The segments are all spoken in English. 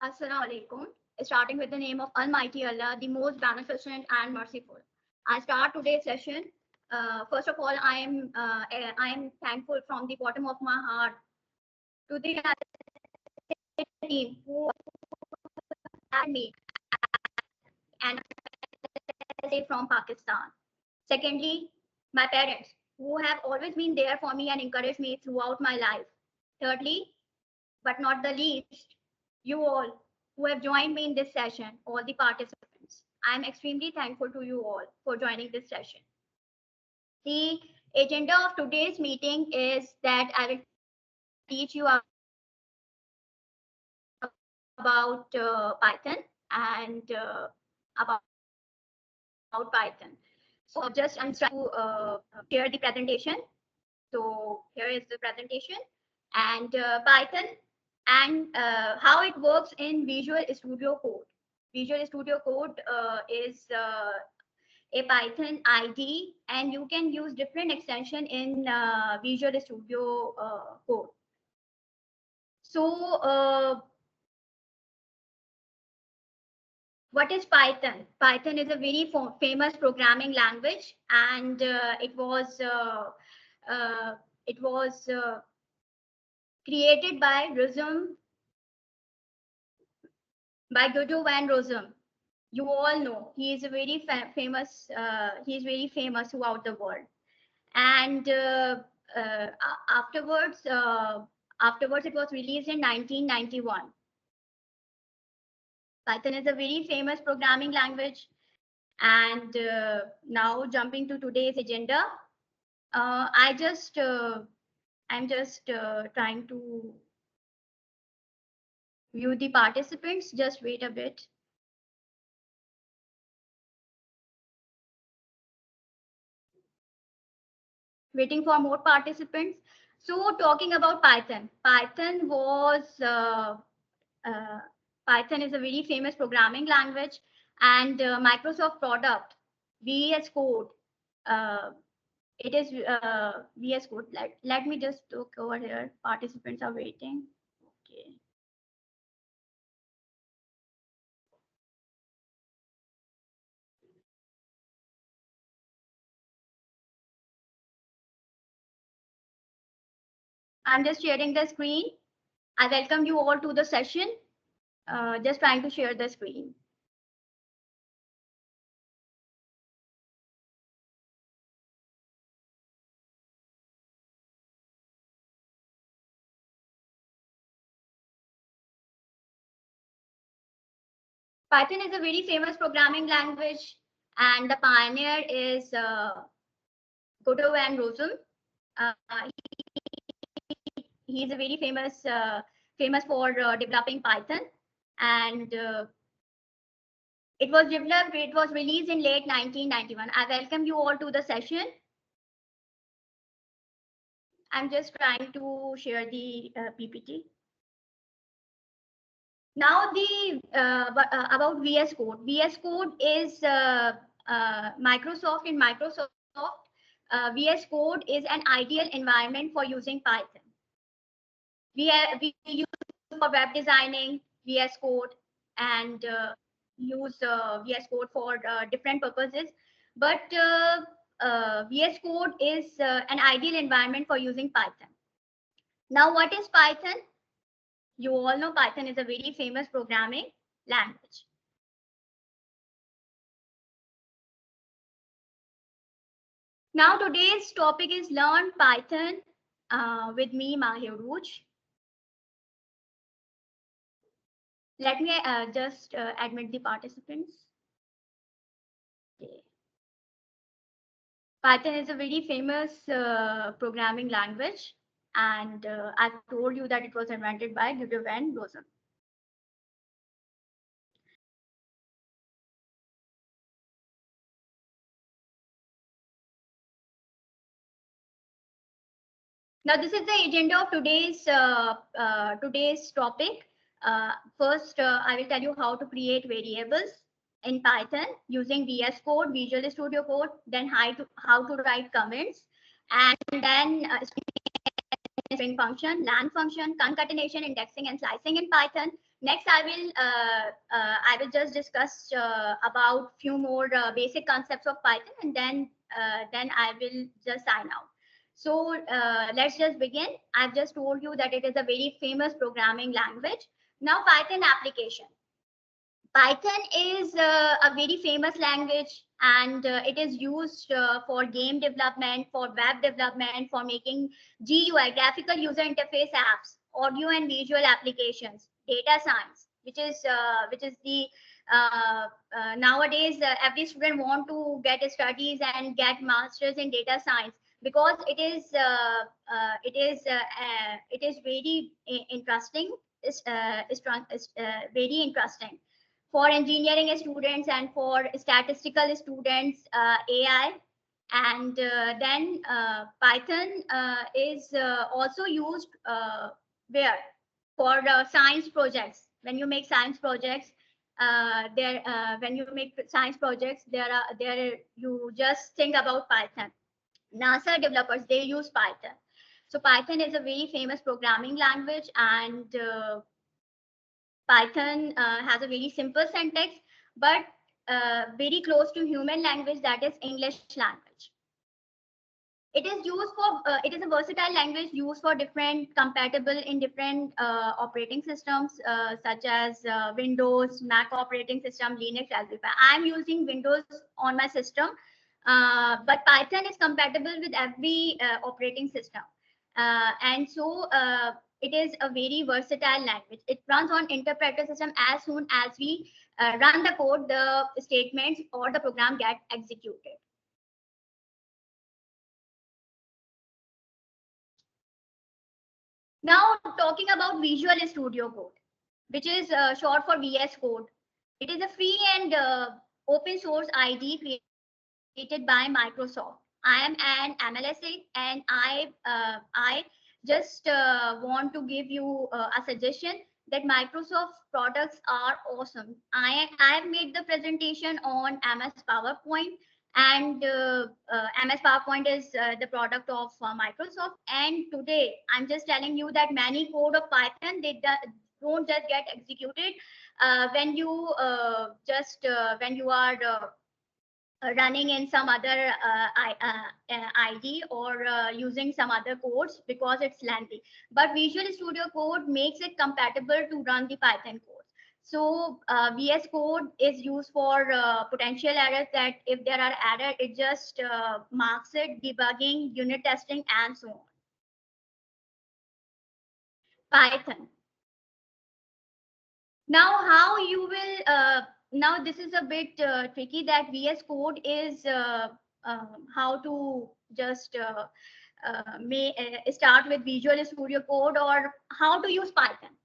Assalamu alaikum. Starting with the name of Almighty Allah, the most beneficent and merciful. I start today's session. First of all, I am thankful from the bottom of my heart to the team who had me and from Pakistan. Secondly, my parents who have always been there for me and encouraged me throughout my life. Thirdly, but not the least, you all who have joined me in this session, all the participants. I am extremely thankful to you all for joining this session. The agenda of today's meeting is that I will teach you about Python and about Python. So just I'm trying to share the presentation. So here is the presentation and Python and how it works in Visual Studio Code. Visual Studio Code is a Python IDE, and you can use different extension in Visual Studio Code. So what is Python? Python is a very famous programming language, and it was created by Guido van Rossum. You all know he is a very famous. He is very famous throughout the world. And uh, afterwards, afterwards, it was released in 1991. Python is a very famous programming language. And now jumping to today's agenda, I'm just trying to view the participants. Just wait a bit. Waiting for more participants. So talking about Python, Python is a very famous programming language, and Microsoft product VS Code. It is VS Code. Let me just look over here. Participants are waiting. Okay. I'm just sharing the screen. I welcome you all to the session. Just trying to share the screen. Python is a very famous programming language, and the pioneer is Guido van Rossum. He's a very famous for developing Python, and it was developed. It was released in late 1991. I welcome you all to the session. I'm just trying to share the PPT. Now the about VS Code. VS Code is Microsoft. In Microsoft, VS Code is an ideal environment for using Python. We use for web designing VS Code and use VS Code for different purposes. But VS Code is an ideal environment for using Python. Now, what is Python? You all know Python is a very famous programming language. Now, today's topic is Learn Python with me, Mahir Rouge. Let me just admit the participants. Okay. Python is a very famous programming language, and I told you that it was invented by Guido van Rossum. Now, this is the agenda of today's topic. First, I will tell you how to create variables in Python using VS Code, Visual Studio Code, then how to write comments, and then string function, LAN function, concatenation, indexing, and slicing in Python. Next, I will just discuss about few more basic concepts of Python, and then I will just sign out. So let's just begin. I've just told you that it is a very famous programming language. Now, Python application. Python is a very famous language, and it is used for game development, for web development, for making GUI, graphical user interface apps, audio and visual applications, data science, which is the nowadays every student want to get studies and get masters in data science because it is very interesting. It's very interesting for engineering students and for statistical students, AI. And then Python is also used where for science projects. When you make science projects, when you make science projects, there you just think about Python. NASA developers, they use Python. So Python is a very famous programming language, and Python has a very simple syntax, but very close to human language, that is English language. It is a versatile language used for different compatible in different operating systems such as Windows, Mac operating system, Linux, Raspberry. I'm using Windows on my system, but Python is compatible with every operating system. And so it is a very versatile language. It runs on interpreter system. As soon as we run the code, the statements or the program get executed. Now, talking about Visual Studio Code, which is short for VS Code. It is a free and open source IDE created by Microsoft. I am an MLSA, and I just want to give you a suggestion that Microsoft products are awesome. I've made the presentation on MS PowerPoint, and MS PowerPoint is the product of Microsoft. And today I'm just telling you that many code of Python, don't just get executed when you are running in some other ID or using some other codes because it's lengthy. But Visual Studio Code makes it compatible to run the Python code. So VS Code is used for potential errors, that if there are errors, it just marks it, debugging, unit testing, and so on. Python. Now, how you will, now this is a bit tricky, that VS Code is how to just start with Visual Studio Code, or how to use Python.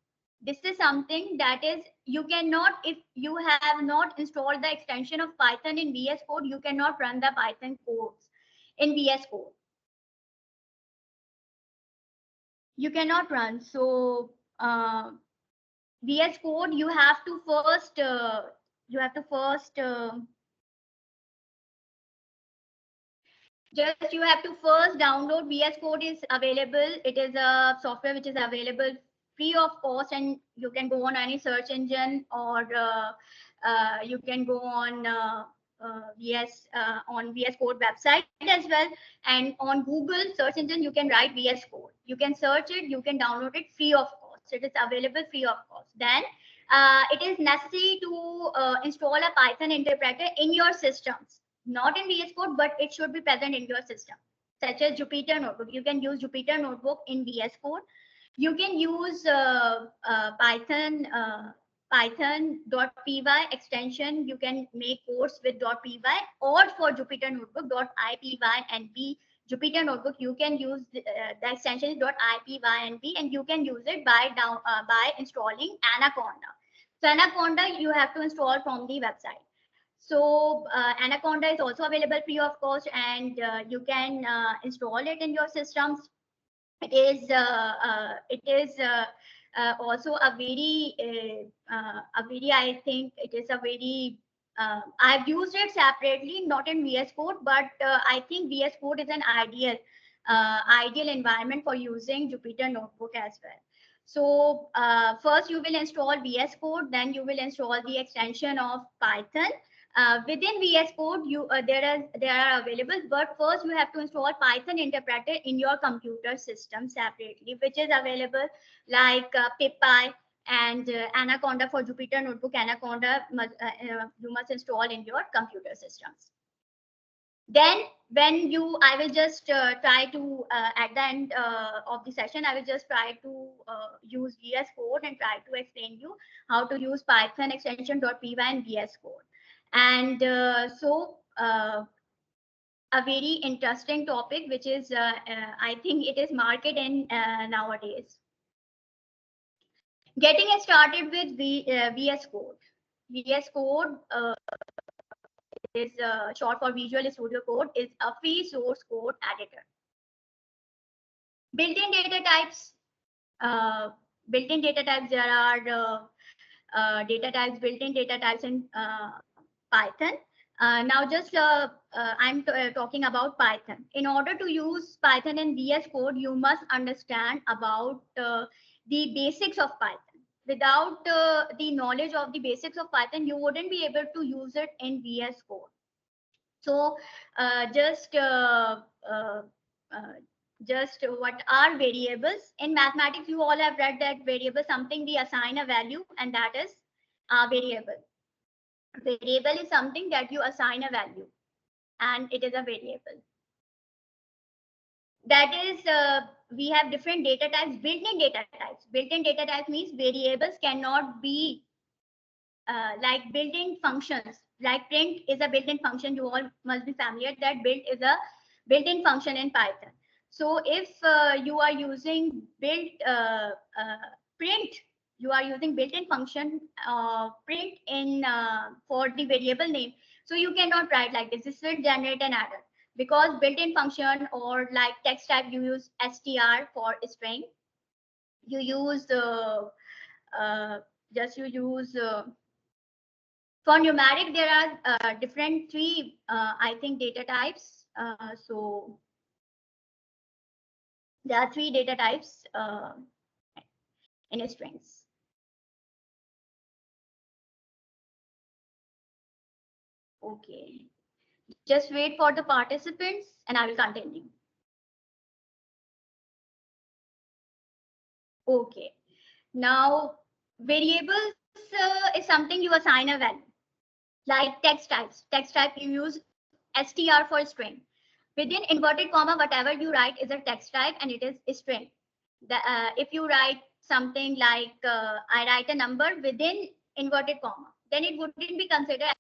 This is something that is, you cannot, if you have not installed the extension of Python in VS Code, you cannot run the Python codes in VS Code. You cannot run. So VS Code, you have to first download. VS Code is available. It is a software which is available free of cost, and you can go on any search engine, or you can go on on VS Code website as well, and on Google search engine you can write VS Code. You can search it, you can download it free of cost. It is available free of cost. Then it is necessary to install a Python interpreter in your systems, not in VS Code, but it should be present in your system, such as Jupyter Notebook. You can use Jupyter Notebook in VS Code. You can use Python.py extension. You can make codes with .py, or for Jupyter Notebook .ipynb. Jupyter Notebook, you can use the extension is .ipynb, and you can use it by installing Anaconda. So Anaconda you have to install from the website. So Anaconda is also available free of cost, and you can install it in your systems. It is also a very I think it is a very I've used it separately, not in VS Code, but I think VS Code is an ideal environment for using Jupyter Notebook as well. So first you will install VS Code, then you will install the extension of Python. Within VS Code, there are available, but first you have to install Python interpreter in your computer system separately, which is available like PyPy and Anaconda for Jupyter Notebook. Anaconda you must install in your computer systems. Then when I will just try to at the end of the session, I will just try to use VS Code and try to explain you how to use Python extension.py and VS Code. And a very interesting topic, which is I think it is market in nowadays. Getting started with VS Code. VS Code is short for Visual Studio Code, is a free source code editor. Built-in data types. Built-in data types. There are data types, built-in data types in Python. Now, just I'm talking about Python. In order to use Python in VS Code, you must understand about the basics of Python. Without the knowledge of the basics of Python, you wouldn't be able to use it in VS Code. So just what are variables? In mathematics, you all have read that variable, something we assign a value, and that is a variable. Variable is something that you assign a value, and it is a variable. That is, we have different data types, built-in data types. Built-in data types means variables cannot be like built-in functions. Like print is a built-in function. You all must be familiar that build is a built-in function in Python. So if you are using print, you are using built-in function print in for the variable name. So you cannot write like this. This will generate an error because built-in function or like text type, you use str for string. You use for numeric, there are different three, I think, data types. So there are three data types in strings. Okay. Just wait for the participants and I will continue. Okay. Now, variables is something you assign a value. Like text types. Text type, you use str for string. Within inverted comma, whatever you write is a text type and it is a string. If you write something like I write a number within inverted comma, then it wouldn't be considered an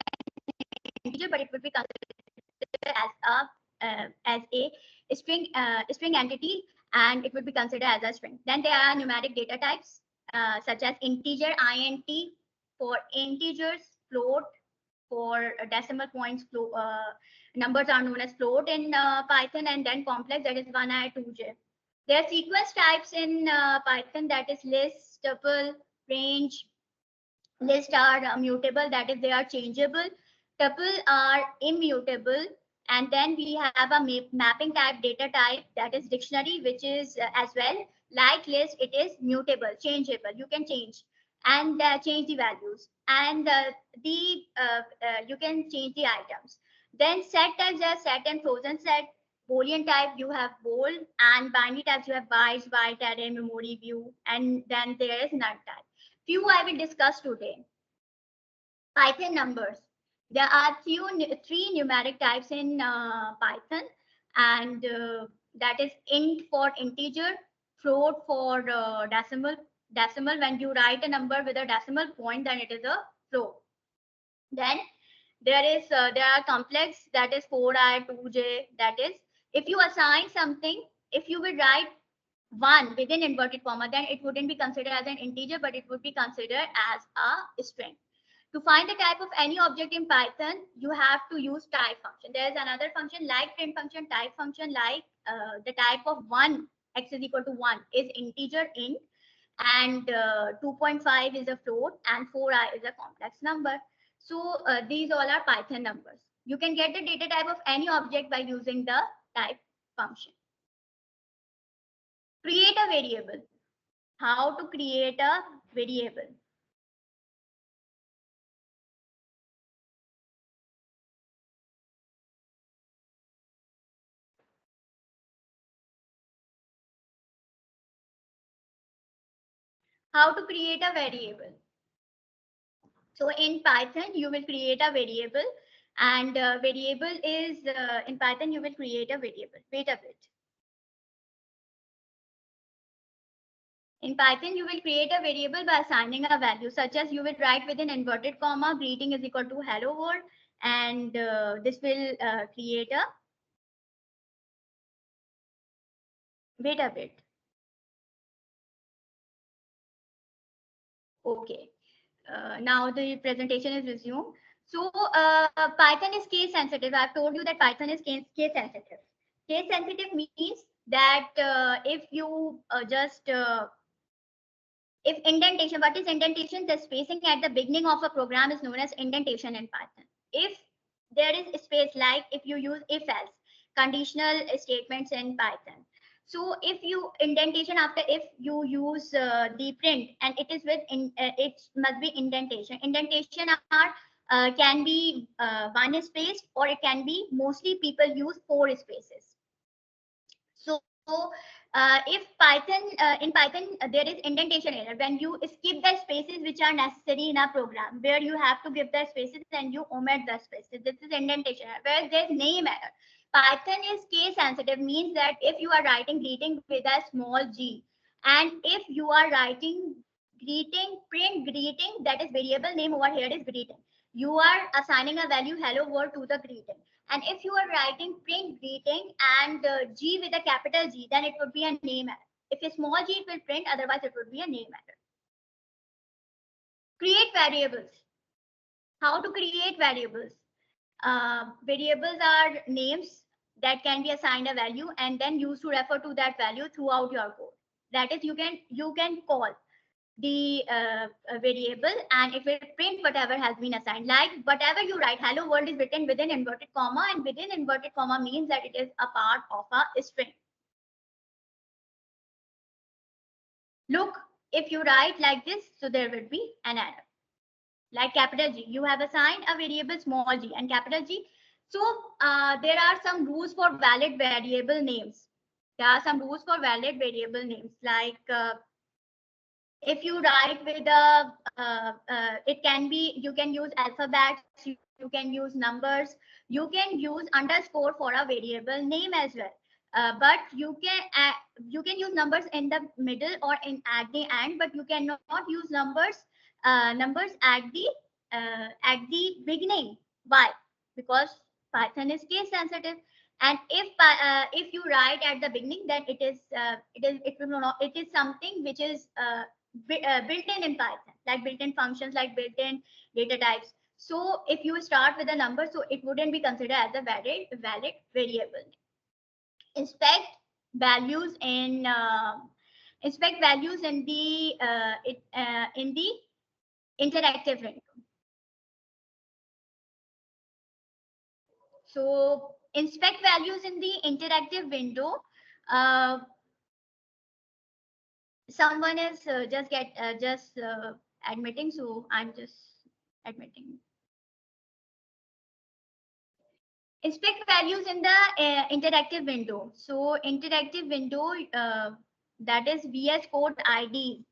integer, but it would be considered as a string entity, and it would be considered as a string. Then there are numeric data types such as integer, int for integers, float for decimal points. Numbers are known as float in Python, and then complex, that is 1i, 2j. There are sequence types in Python, that is list, tuple, range. List are mutable, that is they are changeable. Tuple are immutable. And then we have a mapping type, data type, that is dictionary, which is as well. Like list, it is mutable, changeable. You can change and change the values. And you can change the items. Then set types are set and frozen set. Boolean type, you have bool, and binary types, you have bytes, byte, array, memory, view, and then there is null type. Few I will discuss today. Python numbers. There are three numeric types in Python, and that is int for integer, float for decimal. Decimal, when you write a number with a decimal point, then it is a float. Then there are complex, that is 4i, 2j. That is, if you assign something, if you will write 1 within inverted comma, then it wouldn't be considered as an integer, but it would be considered as a string. To find the type of any object in Python, you have to use type function. There is another function like print function, type function, like the type of 1, x is equal to 1 is integer int, and 2.5 is a float, and 4i is a complex number. So these all are Python numbers. You can get the data type of any object by using the type function. Create a variable. how to create a variable. How to create a variable. So in Python, you will create a variable, and variable is in Python, you will create a variable. Wait a bit. In Python, you will create a variable by assigning a value, such as you will write within inverted comma, greeting is equal to hello world, and this will create a, wait a bit. Okay. Now the presentation is resumed. So Python is case sensitive. I've told you that Python is case sensitive. Case sensitive means that if you if indentation, what is indentation? The spacing at the beginning of a program is known as indentation in Python. If there is space, like if you use if else conditional statements in Python. So if you indentation after if you use the print and it is with it must be indentation. Indentation are can be one space, or it can be, mostly people use 4 spaces. So if Python, in Python, there is indentation error when you skip the spaces which are necessary in a program, where you have to give the spaces and you omit the spaces. This is indentation error. Where there's name error. Python is case sensitive, means that if you are writing greeting with a small g, and if you are writing greeting, print greeting, that is variable name over here is greeting. You are assigning a value hello world to the greeting. And if you are writing print greeting and G with a capital G, then it would be a name error. If a small g, it will print, otherwise it would be a name error. Create variables. How to create variables? Variables are names that can be assigned a value and then used to refer to that value throughout your code. That is, you can call the variable and it will print whatever has been assigned. Like whatever you write, hello world is written within inverted comma, and within inverted comma means that it is a part of a string. Look, if you write like this, so there will be an error. Like capital G, you have assigned a variable small g and capital G. So there are some rules for valid variable names. There are some rules for valid variable names, like if you write with a it can be, you can use alphabets, you can use numbers, you can use underscore for a variable name as well, but you can use numbers in the middle or in at the end, but you cannot use numbers at the beginning. Why? Because Python is case sensitive, and if you write at the beginning, then it will not, it is something which is built in Python, like built-in functions, like built-in data types. So if you start with a number, so it wouldn't be considered as a valid variable. Inspect values in inspect values in the interactive window. So inspect values in the interactive window. Uh, Someone is just admitting, so I'm just admitting. Inspect values in the interactive window. So interactive window, that is VS Code ID.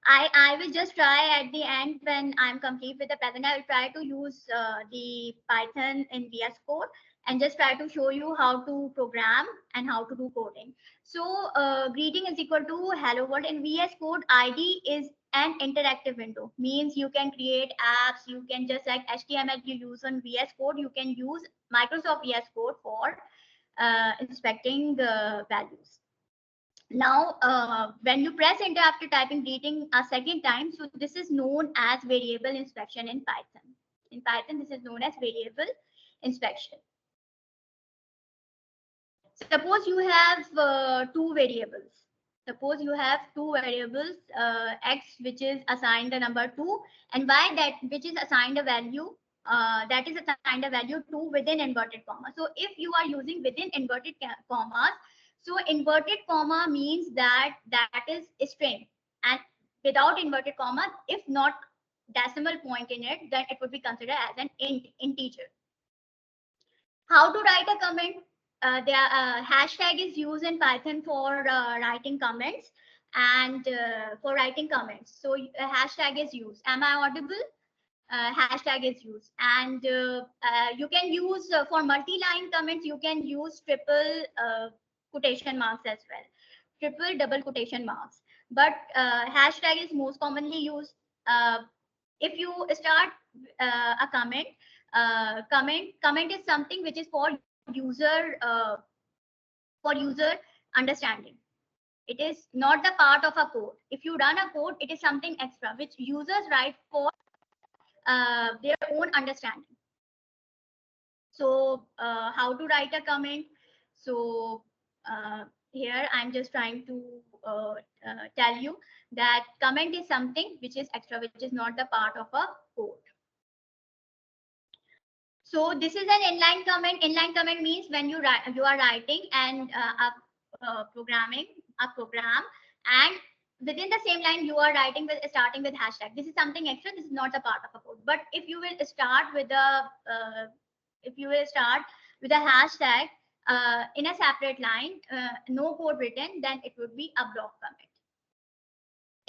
I will just try at the end when I'm complete with the present. I will try to use the Python in VS Code and just try to show you how to program and how to do coding. So greeting is equal to hello world. In VS Code ID is an interactive window, means you can create apps, you can just like HTML you use on VS Code, you can use Microsoft VS Code for inspecting the values. Now, when you press enter after typing greeting a second time, so this is known as variable inspection in Python. In Python, this is known as variable inspection. Suppose you have two variables. Suppose you have two variables, x, which is assigned the number 2, and y, that which is assigned a value, that is assigned a value 2 within inverted comma. So if you are using within inverted commas, so inverted comma means that that is a string, and without inverted comma, if not decimal point in it, then it would be considered as an integer. How to write a comment? Hashtag is used in Python for writing comments and for writing comments. So hashtag is used. Am I audible? Hashtag is used, and you can use for multi-line comments. You can use triple quotation marks as well, triple double quotation marks. But hashtag is most commonly used. If you start a comment is something which is user for user understanding. It is not the part of a code. If you run a code, it is something extra which users write for their own understanding. So how to write a comment? So here I'm just trying to tell you that comment is something which is extra, which is not the part of a code. So this is an inline comment. Inline comment means when you are writing and programming a program, and within the same line you are writing with starting with hashtag. This is something extra. This is not a part of a code. But if you will start with a hashtag in a separate line, no code written, then it would be a block comment.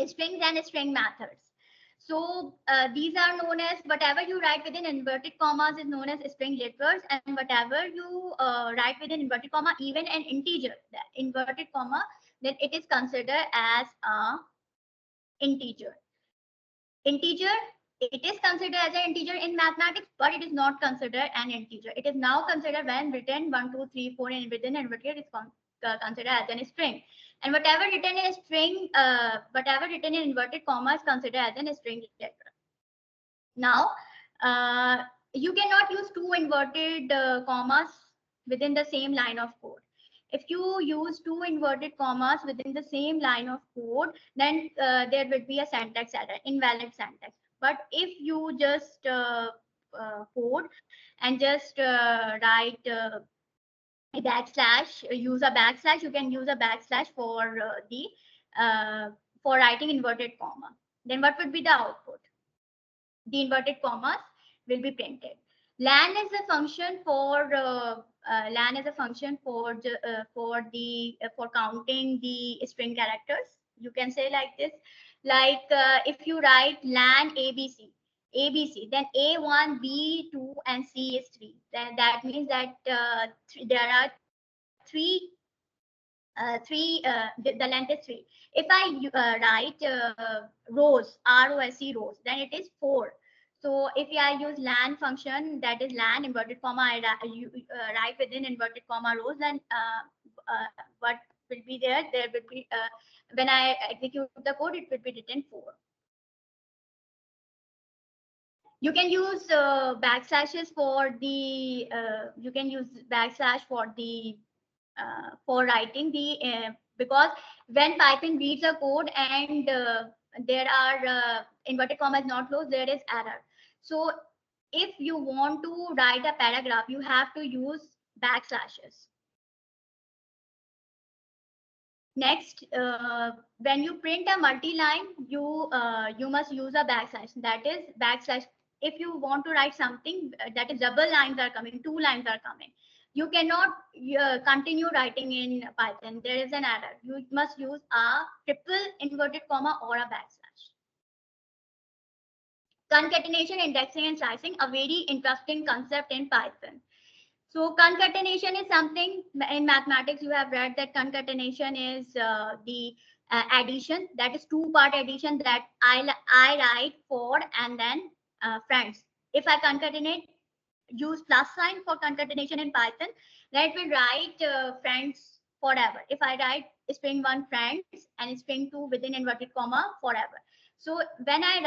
Strings and string methods. So these are known as, whatever you write within inverted commas is known as string letters, and whatever you write within inverted comma, even an integer, that inverted comma, then it is considered as a integer. Integer, it is considered as an integer in mathematics, but it is not considered an integer. It is now considered when written 1, 2, 3, 4 and within inverted, it is considered as a string. And whatever written in a string, whatever written in inverted comma is considered as a string letter. Now, you cannot use two inverted commas within the same line of code. If you use two inverted commas within the same line of code, then there will be a syntax error, invalid syntax. But if you just code and just write a backslash, use a backslash, you can use a backslash for for writing inverted comma. Then what would be the output? The inverted commas will be printed. Lan is a function for for counting the string characters. You can say like this, like if you write lan ABC, then A1, B2, and C is 3. Then that means that there are three the length is 3. If I write rows, ROSE rows, then it is 4. So if I use lan function, that is lan inverted comma, I write within inverted comma rows, then what will be there? There will be when I execute the code, it will be written 4. You can use backslashes for the for writing the because when Python reads a code and there are inverted commas not closed, there is error. So if you want to write a paragraph, you have to use backslashes. Next, when you print a multi-line, you must use a backslash. That is backslash. If you want to write something that is double lines are coming, 2 lines are coming, you cannot continue writing in Python. There is an error. You must use a triple inverted comma or a backslash. Concatenation, indexing, and slicing, a very interesting concept in Python. So concatenation is something in mathematics you have read that concatenation is the addition, that is two-part addition that I write for and then friends. If I concatenate, use plus sign for concatenation in Python, then it will write friends forever. If I write string 1 friends and string 2 within inverted comma forever. So when I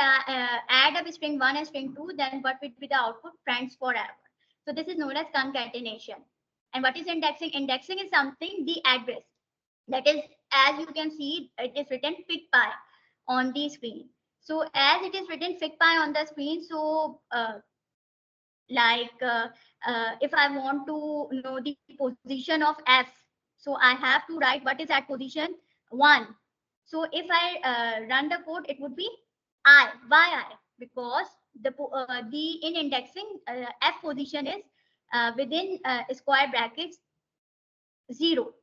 add up string 1 and string 2, then what will be the output? Friends forever. So this is known as concatenation. And what is indexing? Indexing is something, the address. That is, as you can see, it is written figpy on the screen. So as it is written figpy on the screen, so if I want to know the position of F, so I have to write what is at position 1. So if I run the code, it would be I. Why I? Because the in indexing f position is within square brackets 0.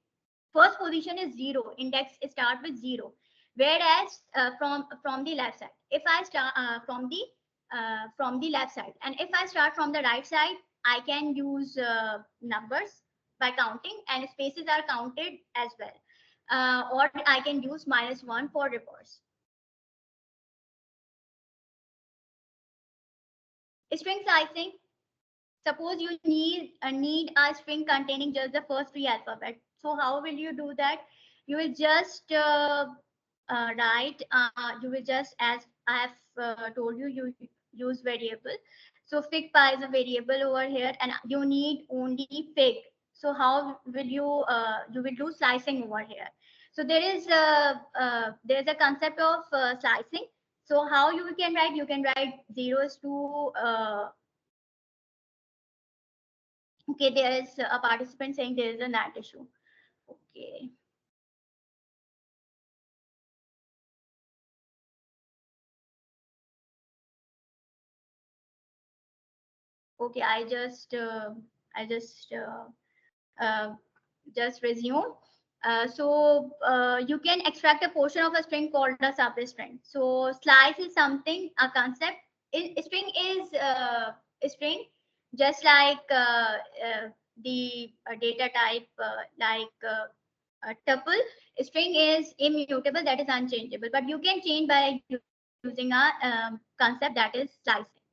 First position is 0. Index start with 0. Whereas from the left side, if I start from the left side, and if I start from the right side, I can use numbers by counting, and spaces are counted as well. Or I can use -1 for reverse. String sizing. Suppose you need a string containing just the first three alphabets. So how will you do that? You will just write. You will just, as I have told you, you use variable. So fig pi is a variable over here, and you need only fig. So how will you will do slicing over here? So there's a concept of slicing. So how you can write? You can write zeros to okay, there is a participant saying there is a NAT issue. Okay. Okay, I just resume. You can extract a portion of a string called a substring. So slice is something, a concept. String is a string, just like the data type, tuple. String is immutable, that is unchangeable, but you can change by using a concept that is slicing.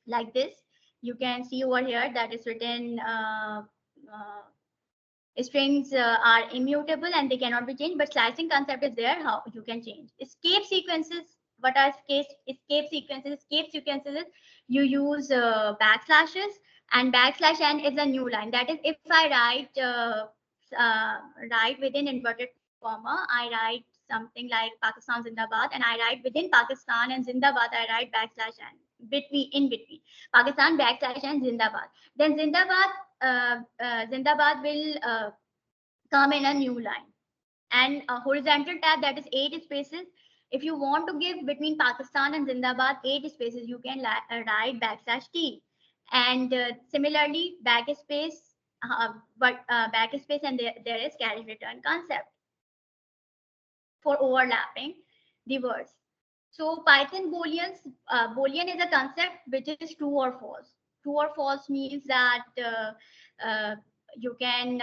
Like this, you can see over here that is written strings are immutable and they cannot be changed, but slicing concept is there, how you can change. Escape sequences. What are escape sequences? Escape sequences is you use backslashes, and backslash n is a new line. That is, if I write within inverted comma, I write something like Pakistan Zindabad, and I write within Pakistan and Zindabad, I write backslash n in between Pakistan backslash and Zindabad. Then Zindabad will come in a new line, and a horizontal tab, that is 8 spaces. If you want to give between Pakistan and Zindabad 8 spaces, you can write backslash t. And similarly, backspace, backspace, and there is carriage return concept for overlapping the words. So Python booleans, boolean is a concept which is true or false. True or false means that you can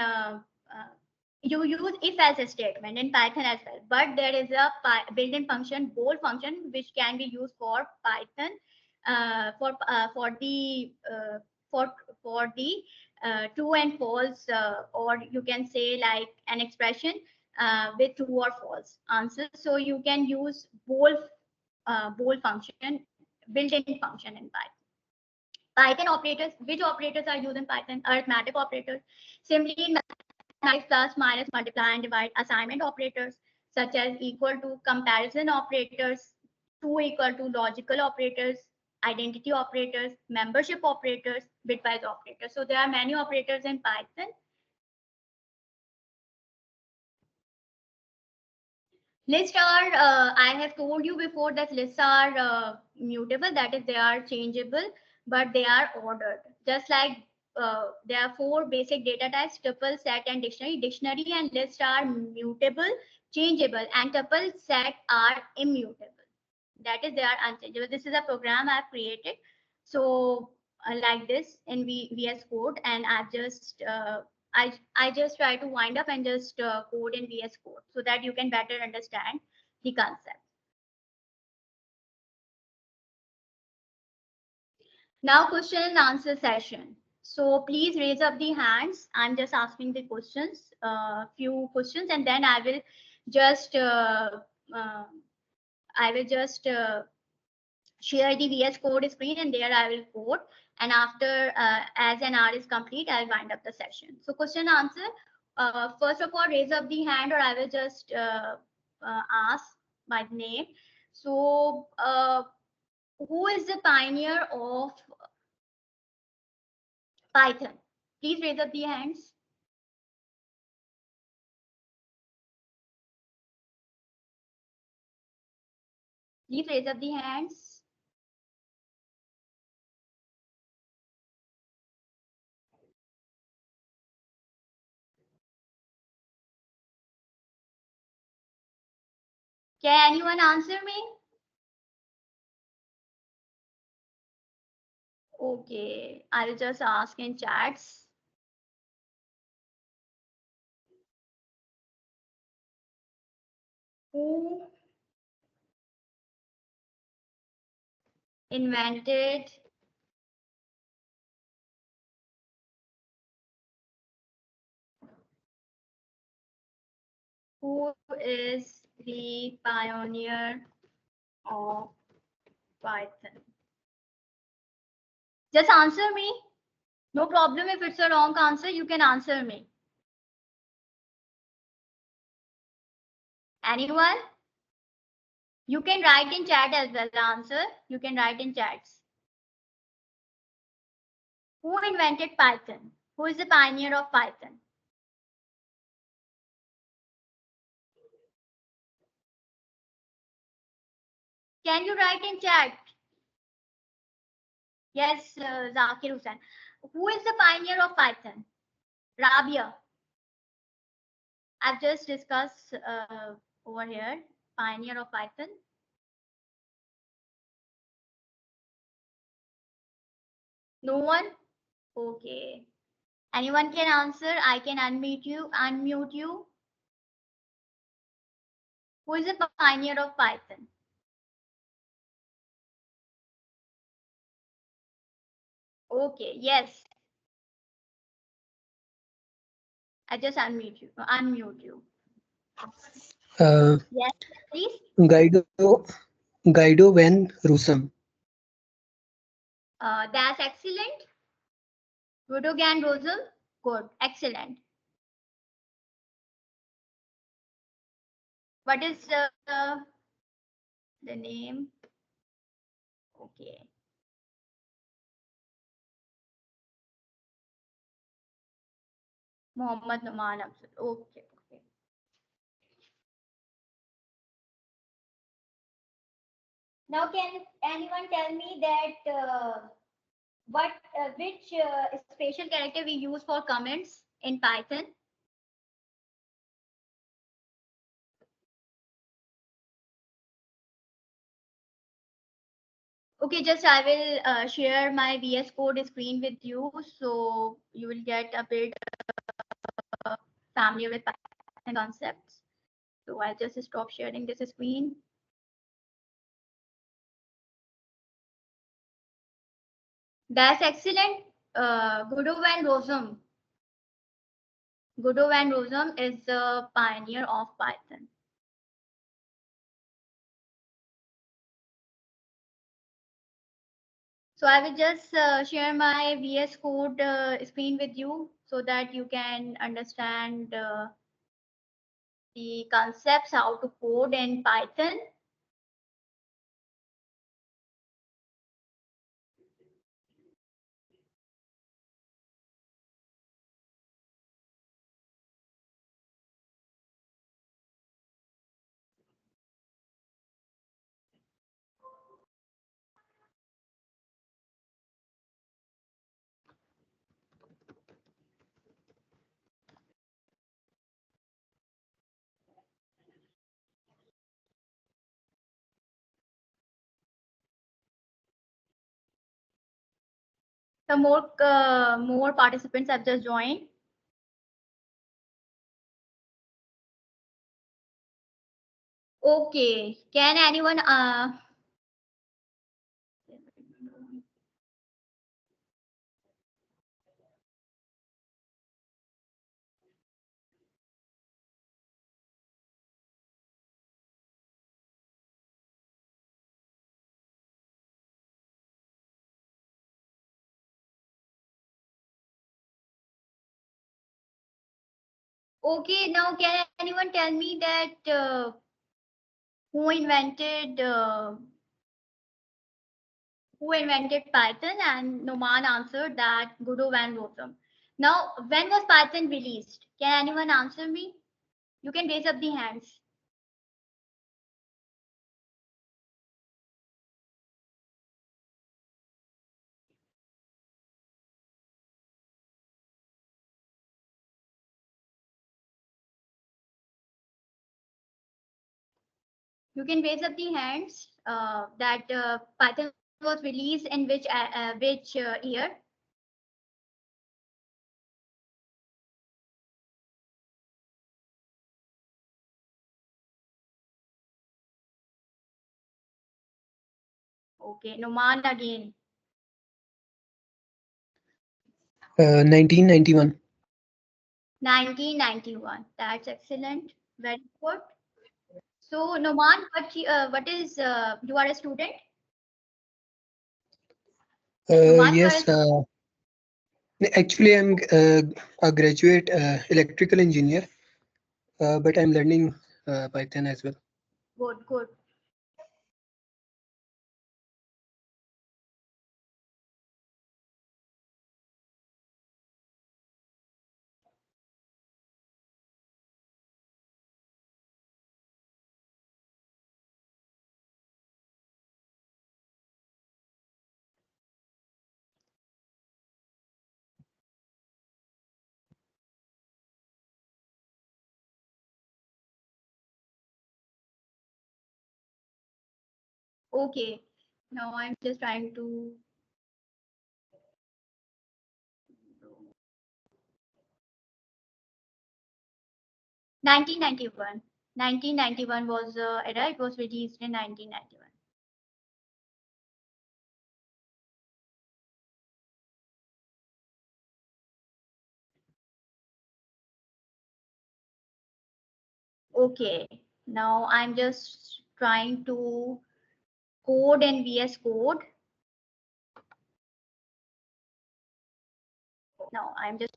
you use if else statement in Python as well. But there is a built-in function, bool function, which can be used for Python for the for the true and false, or you can say like an expression with true or false answers. So you can use bool function, built-in function in Python. Python operators, which operators are used in Python? Arithmetic operators. Simply in mathematics, plus, minus, multiply, and divide. Assignment operators, such as equal to, comparison operators, to equal to, logical operators, identity operators, membership operators, bitwise operators. So there are many operators in Python. Lists are, I have told you before that lists are mutable, that is, they are changeable, but they are ordered. Just like there are 4 basic data types: tuple, set, and dictionary. Dictionary and list are mutable, changeable, and tuple, set are immutable. That is, they are unchangeable. This is a program I've created. So like this in VS Code, and I've just I just try to wind up and just code in VS Code so that you can better understand the concept. Now question and answer session. So please raise up the hands. I'm just asking the questions, few questions, and then just uh, I will just share the VS Code screen, and there I will code. And after, as an hour is complete, I'll wind up the session. So question answer. First of all, raise up the hand, or I will just ask by name. So who is the pioneer of Python? Please raise up the hands. Please raise up the hands. Can anyone answer me? Okay, I'll just ask in chats. Who invented who is the pioneer of Python? Just answer me. No problem if it's a wrong answer, you can answer me. Anyone? You can write in chat as well the answer. You can write in chats. Who invented Python? Who is the pioneer of Python? Can you write in chat? Yes, Zakir Hussain. Who is the pioneer of Python? Rabia. I've just discussed over here, pioneer of Python. No one? Okay. Anyone can answer. I can unmute you. Unmute you. Who is the pioneer of Python? Okay. Yes. I just unmute you. Unmute you. Yes, please. Guido van Rossum. That's excellent. Guido van Rossum. Good. Excellent. What is the name? Okay. Muhammad Numan Afzal. Okay. Okay. Now, can anyone tell me that which special character we use for comments in Python? Okay, just I will share my VS Code screen with you, so you will get a bit familiar with Python concepts. So I'll just stop sharing this screen. That's excellent. Guido van Rossum. Guido van Rossum is the pioneer of Python. So I will just share my VS Code screen with you so that you can understand the concepts, how to code in Python. The more participants have just joined. Okay, can anyone okay, now can anyone tell me that who invented Python? And Noman answered that Guido van Rossum. Now, when was Python released? Can anyone answer me? You can raise up the hands. You can raise up the hands that Python was released in which year. Okay, Numan again. 1991. 1991. That's excellent. Very good. So, Numan, what is you are a student? Numan, you are a Yes, actually, I'm a graduate electrical engineer, but I'm learning Python as well. good, good. Okay. Now I'm just trying to. 1991. 1991 was era. It was released in 1991. Okay. Now I'm just trying to code in VS Code. Now I'm just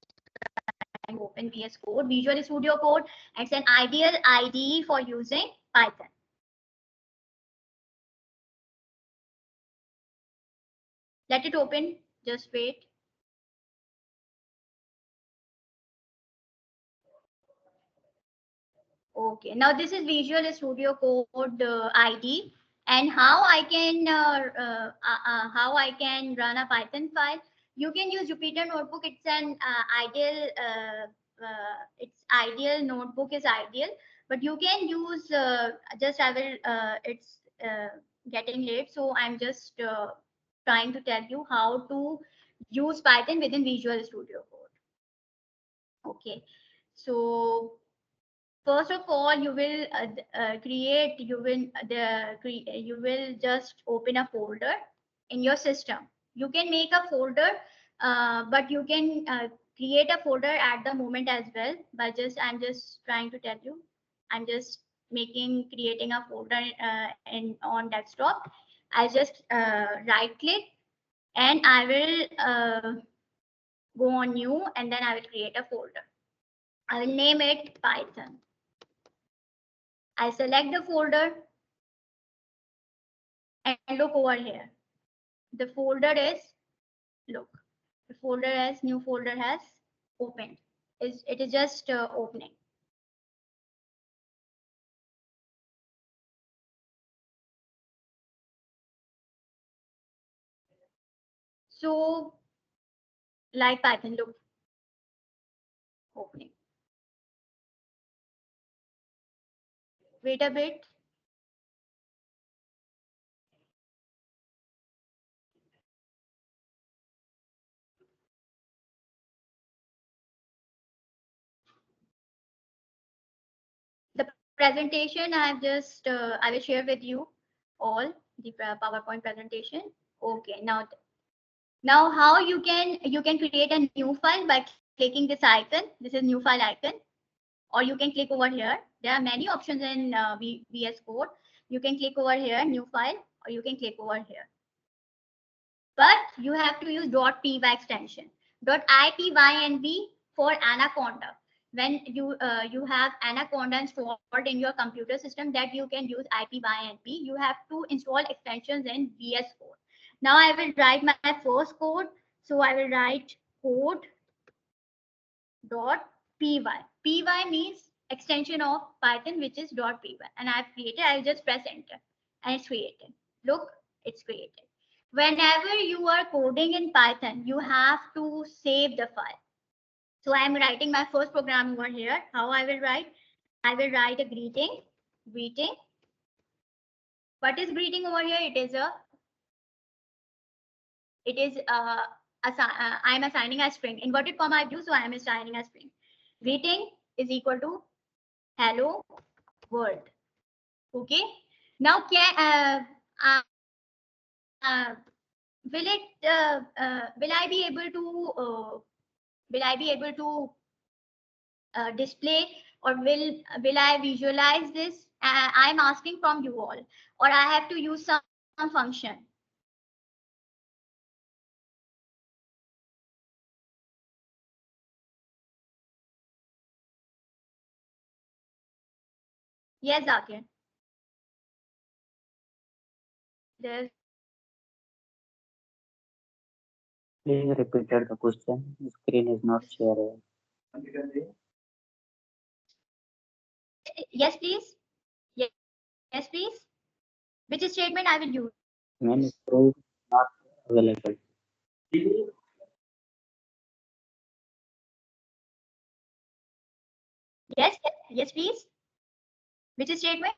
trying to open VS Code, Visual Studio Code. It's an ideal IDE for using Python. Let it open. Just wait. Okay, now this is Visual Studio Code ID, and how I can run a Python file. You can use Jupyter Notebook. It's an it's ideal notebook is ideal, but you can use just I will it's getting late, so I'm just trying to tell you how to use Python within Visual Studio Code. Okay, so first of all, you will create, you will just open a folder in your system. You can make a folder, but you can create a folder at the moment as well. But I'm just trying to tell you, I'm just creating a folder on desktop. I just right click and I will go on new and then I will create a folder. I will name it Python. I select the folder and look over here. The folder is, look, the folder has, new folder has opened. It is just opening. So like Python, look, opening. Wait a bit. The presentation I will share with you all the PowerPoint presentation. Okay, now how you can create a new file by clicking this icon. This is new file icon, or you can click over here. There are many options in VS Code. You can click over here, new file, or you can click over here. But you have to use .py extension. .ipynb for Anaconda. When you have Anaconda installed in your computer system, that you can use ipynb. You have to install extensions in VS Code. Now I will write my first code. So I will write code .py. Py means extension of Python, which is .py. And I've created, I'll just press enter and it's created. Look, it's created. Whenever you are coding in Python, you have to save the file. So I'm writing my first program over here. How I will write? I will write a greeting, What is greeting over here? I am assigning a string. Inverted comma I use, so I am assigning a string. Greeting is equal to hello world. Okay. Now, will I be able to display, or will I visualize this? I'm asking from you all, or I have to use some function. Yes, Zakir. There's Please repeat the question. The screen is not sharing. yes, please. Yes, please. Which statement I will use? Main screen is not available. Yes, please. Which statement?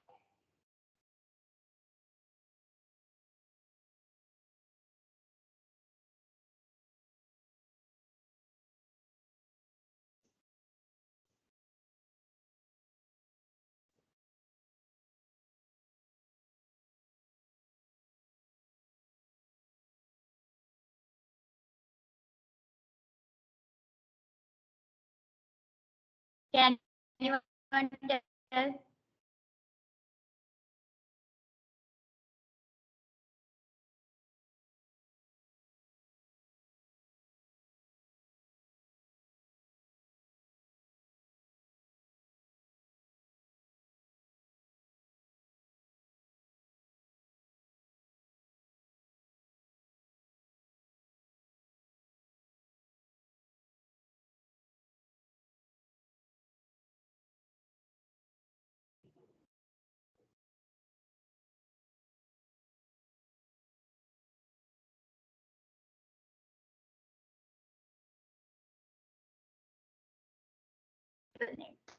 Can anyone tell?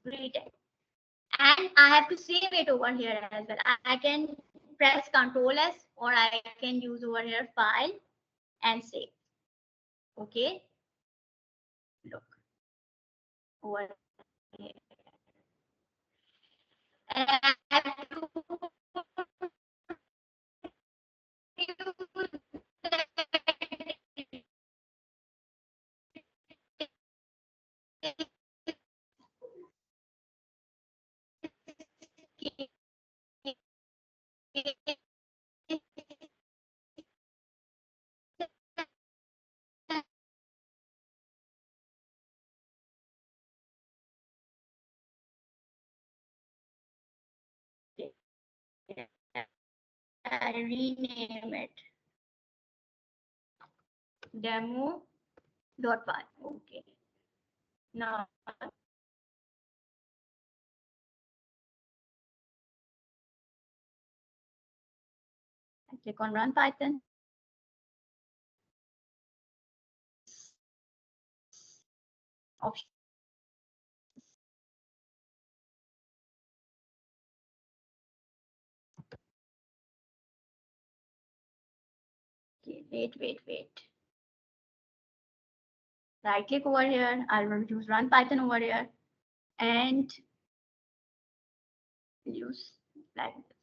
Greeting. And I have to save it over here as well. I can press Control S, or I can use over here File and Save. Okay. Look over here. And I have to rename it demo.py. Okay. Now I click on Run Python. Option. Okay, wait. Right click over here. I'll use Run Python over here and use like this.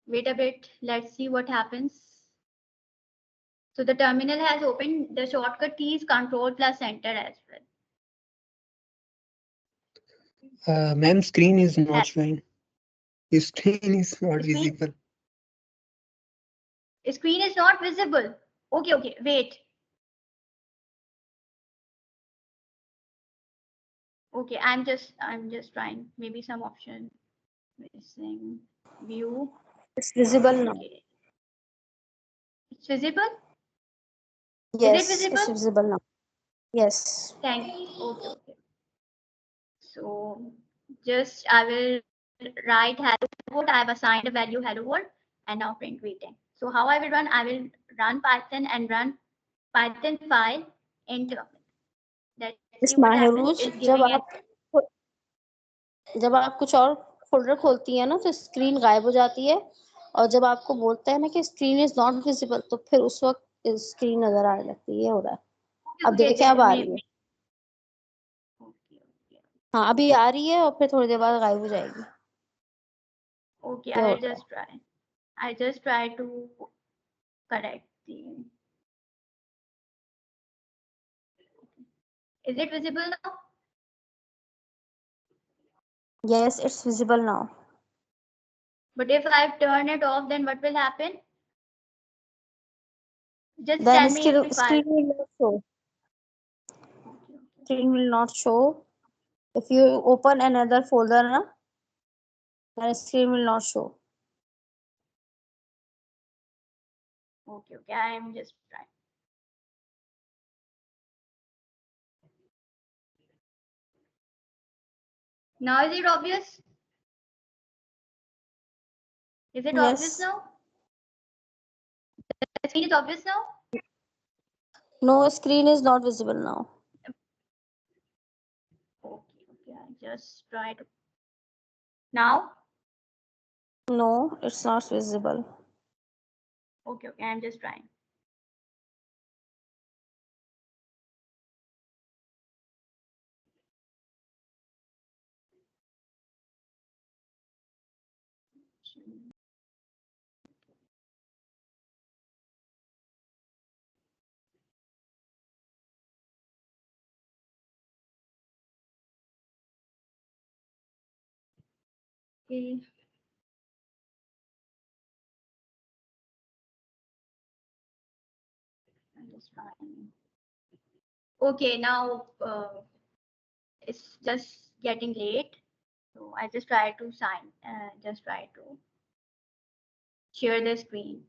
Wait a bit. Let's see what happens. So the terminal has opened. The shortcut key is Control plus Enter as well. Ma'am, screen is not showing. The screen is not Screen? visible. Screen is not visible. Okay, wait. Okay, I'm just trying. Maybe some option missing. View. It's visible now. Okay. It's visible? Yes, visible? it's visible now. Yes. Thank you. Okay. So just I will write hello world. I have assigned a value hello world and now print greeting. So how I will run? I will run Python and run Python file in terminal. Let's Miss see what happens. Mahirouj, It's giving जब आप कुछ और folder खोलती है ना तो screen गायब हो जाती है और जब आपको बोलते हैं ना कि स्क्रीन इज नॉट विजिबल, तो फिर उस वक्त स्क्रीन नजर आने लगती है, ये हो रहा है। अब Okay, देखिए, अब आ रही है। okay, okay. हाँ, अभी आ रही है और फिर थोड़ी देर बाद गायब हो जाएगी। Okay, ये I'll होता है। just try. I just try to correct the. Is it visible now? Yes, it's visible now. But if I turn it off, then what will happen? Just Then tell me if I. screen will not show. Okay, okay. Screen will not show. If you open another folder, na, then screen will not show. Okay, okay. I am just trying. Now is it obvious? Is it obvious Yes. now? The screen is obvious now? No, screen is not visible now. Okay, okay. I just try to. Now? No, it's not visible. Okay, okay. I'm just trying. Okay. I'm just trying. Okay, now it's just getting late. So I just try to just try to share the screen.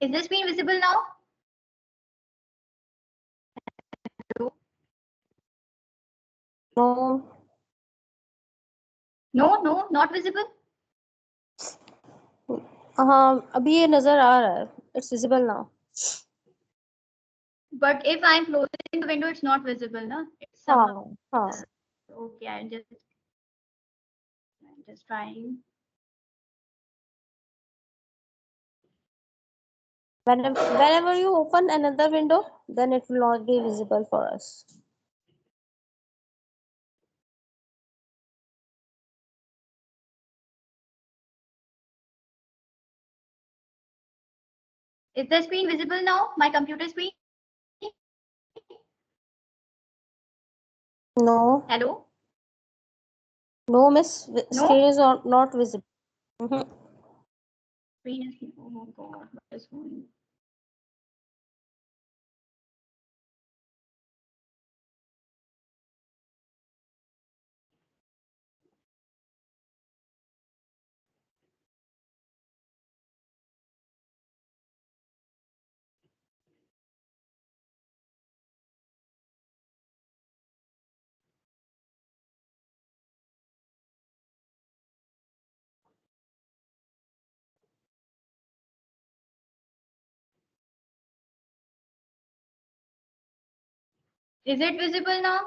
Is the screen visible now? Hello? No. No, no, not visible. हाँ, अभी ये नजर आ रहा है. It's visible now. But if I'm closing the window, it's not visible, no? It's हाँ, somehow. हाँ. Okay, I'm just trying. Whenever you open another window, then it will not be visible for us. Is the screen visible now? My computer screen? No, Hello? no, miss. No? Screen is not visible. Mhm. Screen is, oh God, what is going? Is it visible now?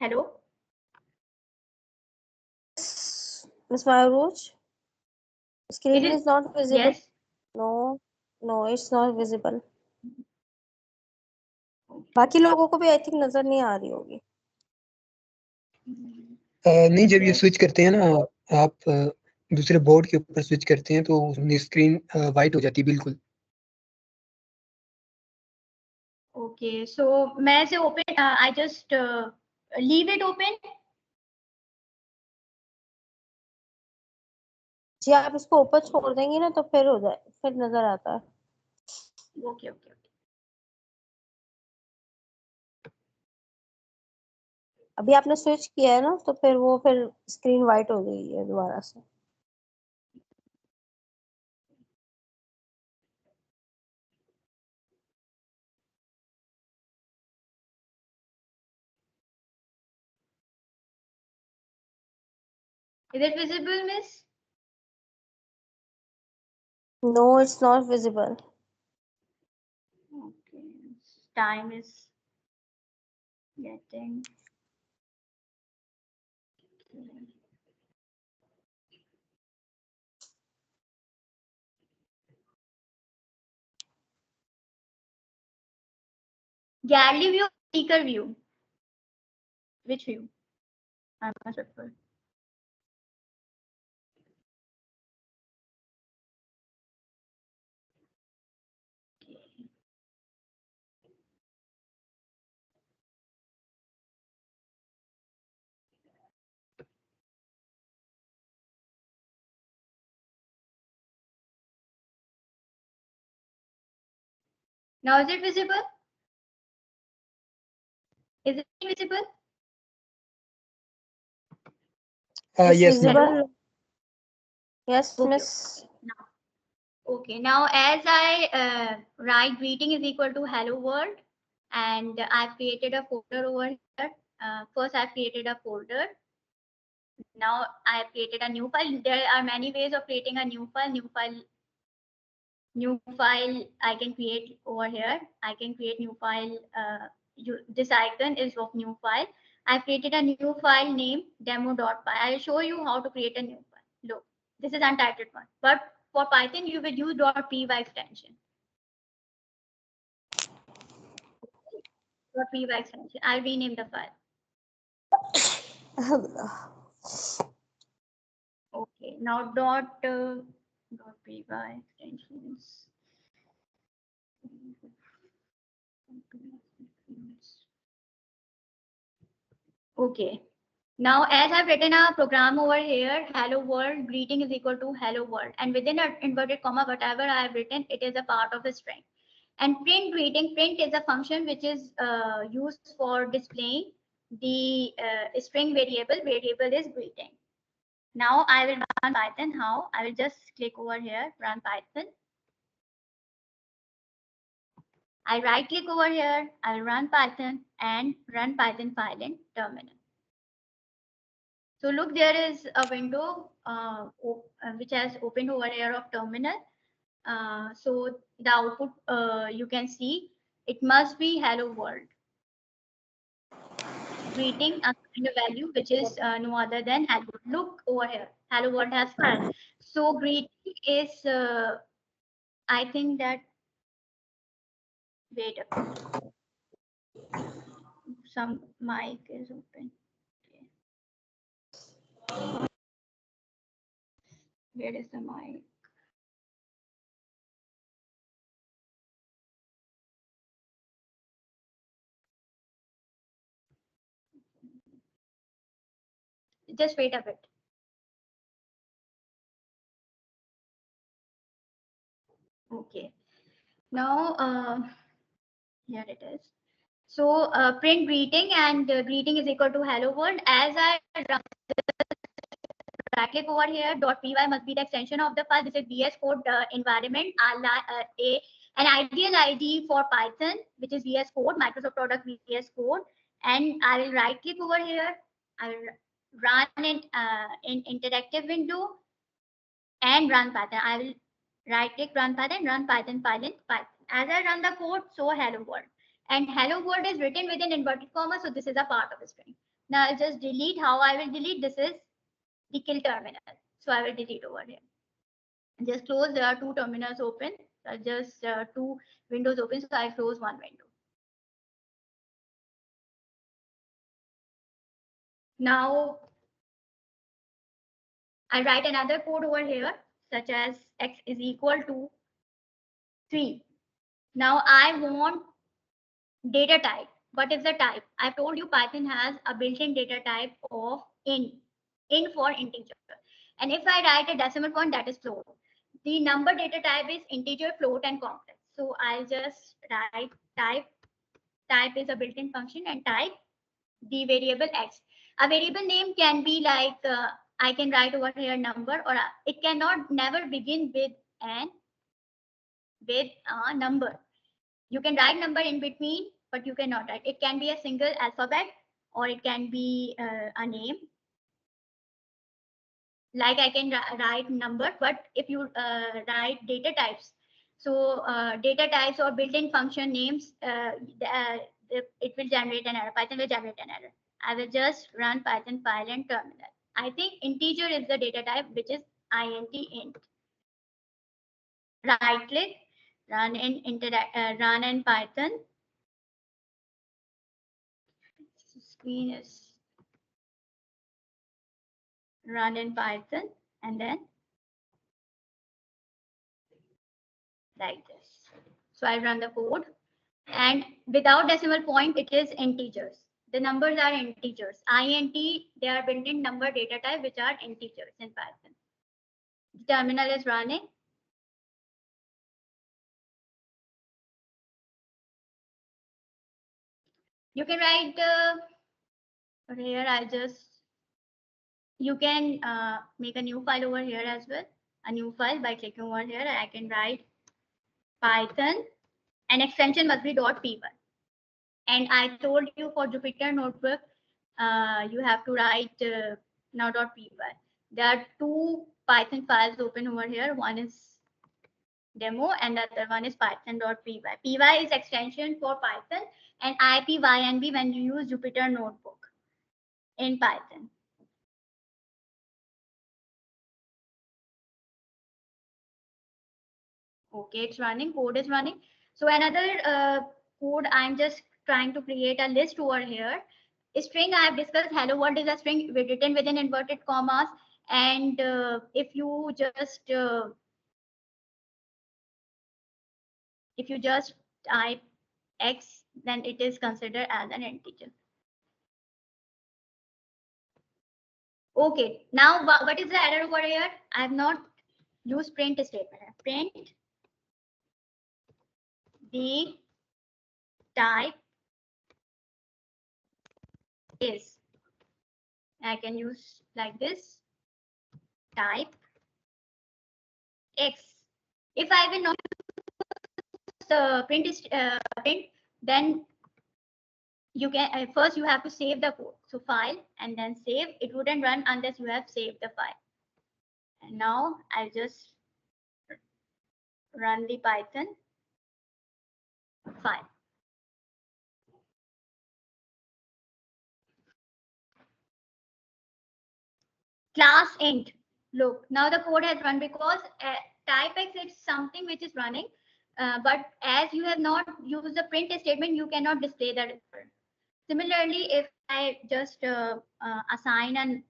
Hello? Miss Mayuruj, screen It is, is not visible. yes. No, no, it's not visible. बाकी लोगों को भी I think नजर नहीं आ रही होगी. नहीं, जब ये Yes. स्विच करते हैं ना आप दूसरे बोर्ड के ऊपर स्विच करते हैं तो स्क्रीन वाइट हो जाती है बिल्कुल. Okay, so मैं इसे open, I just leave it open. जी, आप इसको ऊपर छोड़ देंगी ना तो फिर हो जाए, फिर नजर आता है. Okay, okay. अभी आपने स्विच किया है ना, तो फिर वो स्क्रीन वाइट हो गई है दोबारा से. Is it visible, miss? No, it's not visible. Okay. Time is getting. Gallery view, speaker view. Which view? I must prefer. Now is it visible? Is it visible? It's Yes, ma'am. visible. Yes, Okay. miss. Okay, now as I write greeting is equal to hello world, and I've created a folder over here. First, I've created a folder. Now I've created a new file. There are many ways of creating a new file. New file I can create over here. I can create new file. This icon is of new file. I've created a new file named demo.py. I'll show you how to create a new file. Look, this is untitled one, but for Python, you will use .py extension. .py extension. I'll rename the file. Okay. Now .py extensions. Okay. Now, as I've written a program over here, hello world, greeting is equal to hello world. And within an inverted comma, whatever I have written, it is a part of a string. And print greeting, print is a function which is used for displaying the string variable. Variable is greeting. Now I will run Python. How? I will just click over here, run Python. I right click over here, I will run Python and run Python file in terminal. So look, there is a window which has opened over here of terminal. So the output you can see, it must be hello world. Greeting a kind of value which is no other than hello. Look over here, hello world has come. So greeting is, I think that, wait a bit. Some mic is open. Okay. Where is the mic? Just wait a bit. Okay. Now, here it is. So print greeting, and greeting is equal to hello world. As I right click over here, .py must be the extension of the file. This is VS Code environment. An ideal ID for Python, which is VS Code, Microsoft product VS Code. And I will right click over here. I will run it in interactive window and run Python. I will right click, run Python, run Python file in Python. As I run the code, so hello world. And hello world is written within inverted comma, so this is a part of a string. Now I'll just delete. How I will delete? This is the kill terminal. So I will delete over here. Just close. There are two terminals open. Just two windows open. So I close one window. Now I write another code over here, such as x is equal to 3. Now I want data type. What is the type? I told you Python has a built-in data type of in for integer. And if I write a decimal point, that is float. The number data type is integer, float, and complex. So I'll just write type. Type is a built-in function, and type the variable x. A variable name can be like, I can write over here number, or it cannot never begin with a number. You can write number in between, but you cannot write. It can be a single alphabet, or it can be a name. Like I can write number, but if you write data types, so data types or built-in function names, it will generate an error. Python will generate an error. I will just run Python file and terminal. I think integer is the data type, which is int. Right click, run in Python. Screen is run in Python, and then like this. So I run the code, and without decimal point, it is integers. The numbers are integers. Int, they are built-in number data type, which are integers in Python. The terminal is running. You can write here. You can make a new file over here as well. A new file by clicking over here. I can write Python, and extension must be .py. And I told you for Jupyter Notebook, you have to write now .py. There are two Python files open over here. One is demo, and the other one is python.py. Py is extension for Python, and ipynb when you use Jupyter Notebook in Python. Okay, it's running. Code is running. So another code, I'm just trying to create a list over here. A string, I have discussed hello world is a string written within inverted commas, and if you just type x, then it is considered as an integer. Okay, now what is the error over here? I have not used print statement. Print the type is. I can use like this, type x. If I will not use the print, then you can first you have to save the code. So file and then save. It wouldn't run unless you have saved the file. And now I'll just run the Python file. Class int. Look, now the code has run because type x is something which is running, but as you have not used the print statement, you cannot display the result. Similarly, if I just assign an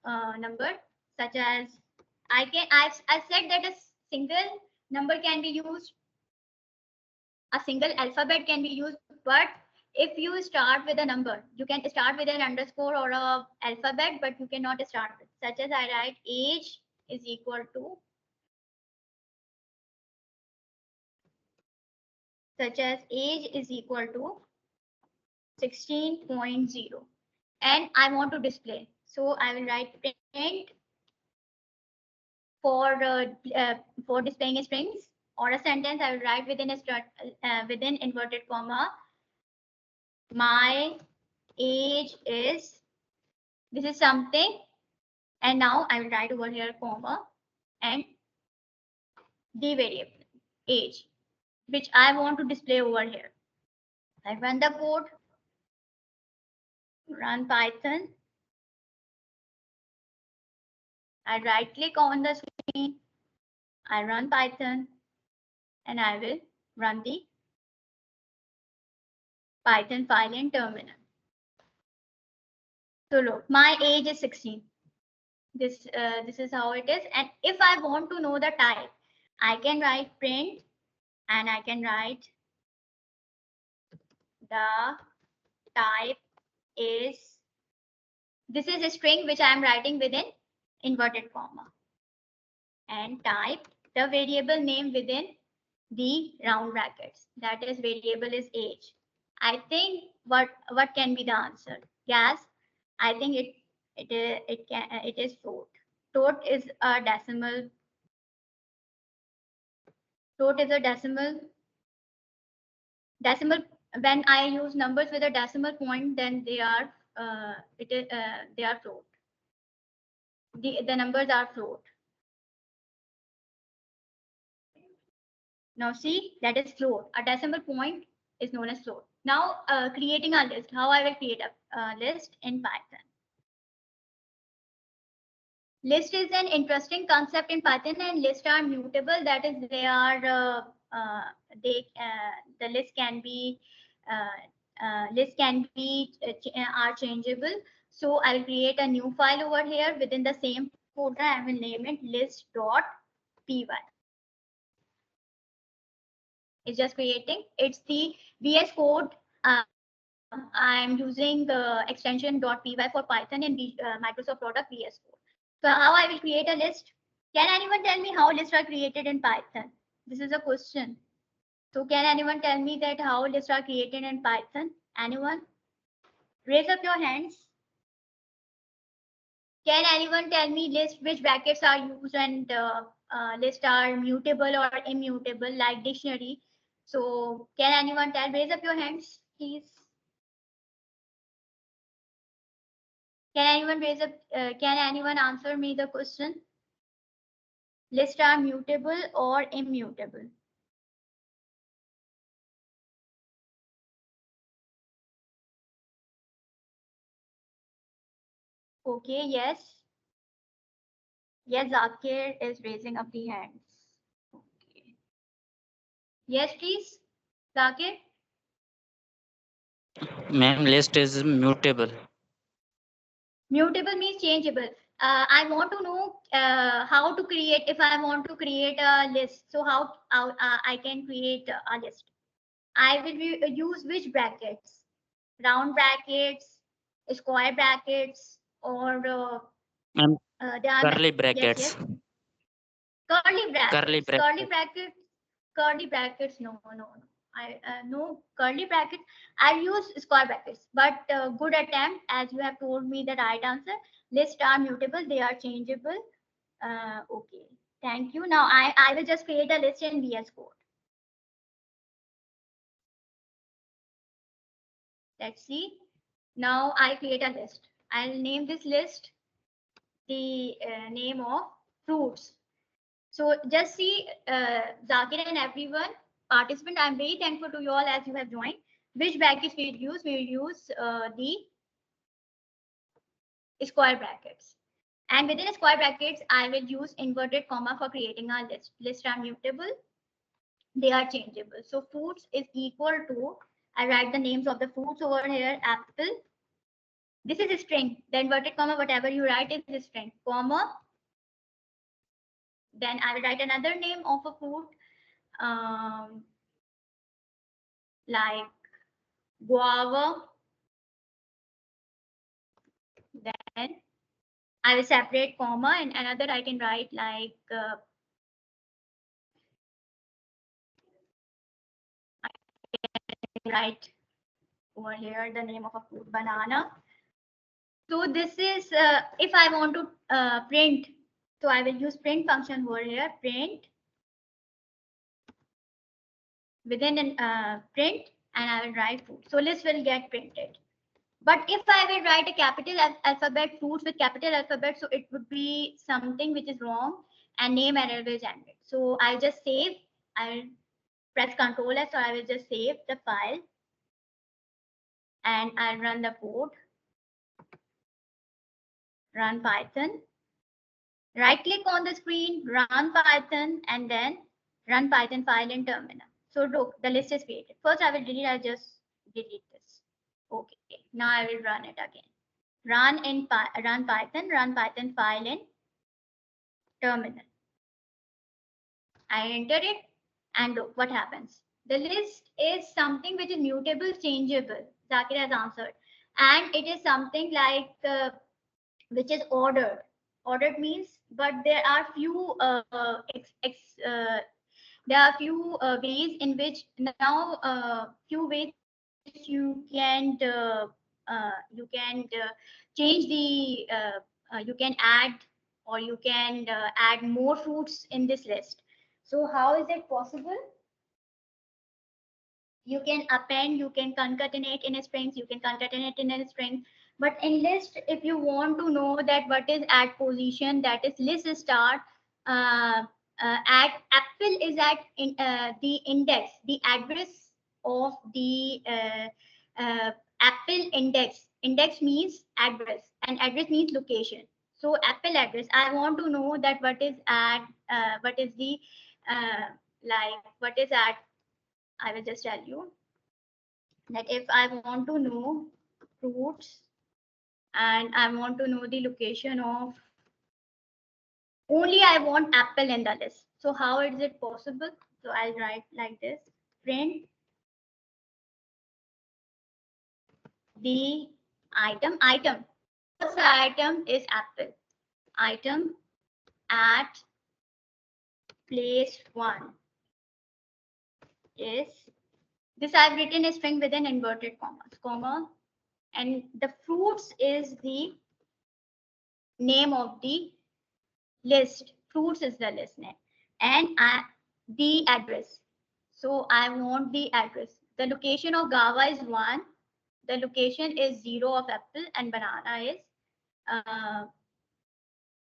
a number such as I've said that a single number can be used, a single alphabet can be used, but if you start with a number, you can start with an underscore or a alphabet, but you cannot start with, such as I write age is equal to, such as age is equal to 16.0, and I want to display. So I will write print for displaying strings or a sentence. I will write within within inverted comma, my age is, this is something, and now I will write over here comma and the variable age, which I want to display over here. I run the code, run Python. I right click on the screen, I run Python, and I will run the Python file in terminal. So look, my age is 16. This is how it is. And if I want to know the type, I can write print, and I can write the type is, this is a string which I am writing within inverted comma, and type the variable name within the round brackets. That is variable is age. I think what can be the answer? Guess. I think it is float. Float is a decimal. Float is a decimal. Decimal. When I use numbers with a decimal point, then they are they are float. The numbers are float. Now see, that is float. A decimal point is known as float. Now creating a list. How I will create a list in Python. List is an interesting concept in Python, and lists are mutable. That is, they are the list can be are changeable. So I'll create a new file over here within the same folder. I will name it list.py. It's just creating. It's the VS Code. I'm using the extension .py for Python in Microsoft product VS Code. So how I will create a list? Can anyone tell me how lists are created in Python? This is a question. So can anyone tell me that how lists are created in Python? Anyone? Raise up your hands. Can anyone tell me which brackets are used and lists are mutable or immutable like dictionary? So can anyone tell? Raise up your hands, please. Can anyone raise up? Can anyone answer me the question? Lists are mutable or immutable? Okay, yes. Yes, Zakir is raising up the hands. Okay. Yes, please, Zakir. Ma'am, list is mutable. Mutable means changeable. I want to know how to create, if I want to create a list. So how I can create a list? I will use which brackets? Round brackets, square brackets, or Ma'am, there are curly yes, brackets. yes. Curly brackets. Curly brackets. Curly brackets. Curly brackets. No, no, no. I no curly brackets. I use square brackets, but good attempt, as you have told me the right answer. Lists are mutable. They are changeable. Okay. Thank you. Now I will just create a list in VS Code. Let's see. Now I create a list. I'll name this list the name of fruits. So just see, Zakir and everyone, participant, I'm very thankful to you all as you have joined. Which brackets we use? We use the square brackets. And within square brackets, I will use inverted comma for creating a list. Lists are mutable. They are changeable. So fruits is equal to, I write the names of the fruits over here, apple. This is a string. The inverted comma, whatever you write is a string, comma. Then I will write another name of a fruit. Like guava. Then I will separate comma, and another I can write like write over here the name of a fruit, banana. So this is if I want to print, so I will use print function over here, print within an print, and I will write fruit. So list will get printed. But if I will write a capital alphabet fruits with capital alphabet, so it would be something which is wrong and name error will generate. So I'll just save. I'll press Ctrl S, or I will just save the file and I'll run the code. Run Python. Right click on the screen, run Python, and then run Python file in terminal. So look, the list is created. First I will delete, I'll just delete this. Okay, now I will run it again. Run Python file in terminal. I enter it and look what happens. The list is something which is mutable, changeable. Zakir has answered. And it is something like which is ordered. ordered means, but there are few there are few ways in which now few ways you can change the you can add or you can add more fruits in this list. So how is it possible? You can append, you can concatenate in a strings, you can concatenate in a string. But in list, if you want to know that what is at position, that is list start at apple is at the index, the address of the apple index. Index means address and address means location. So apple address, I want to know that what is at what is the like what is at, I will just tell you that if I want to know fruits and I want to know the location of, only I want apple in the list. So how is it possible? So I'll write like this: print the item. First item is apple. Item at place 1 is, this I've written a string with an inverted comma, and the fruits is the name of the list. Fruits is the list name, and the address. So I want the address. The location of guava is 1. The location is 0 of apple, and banana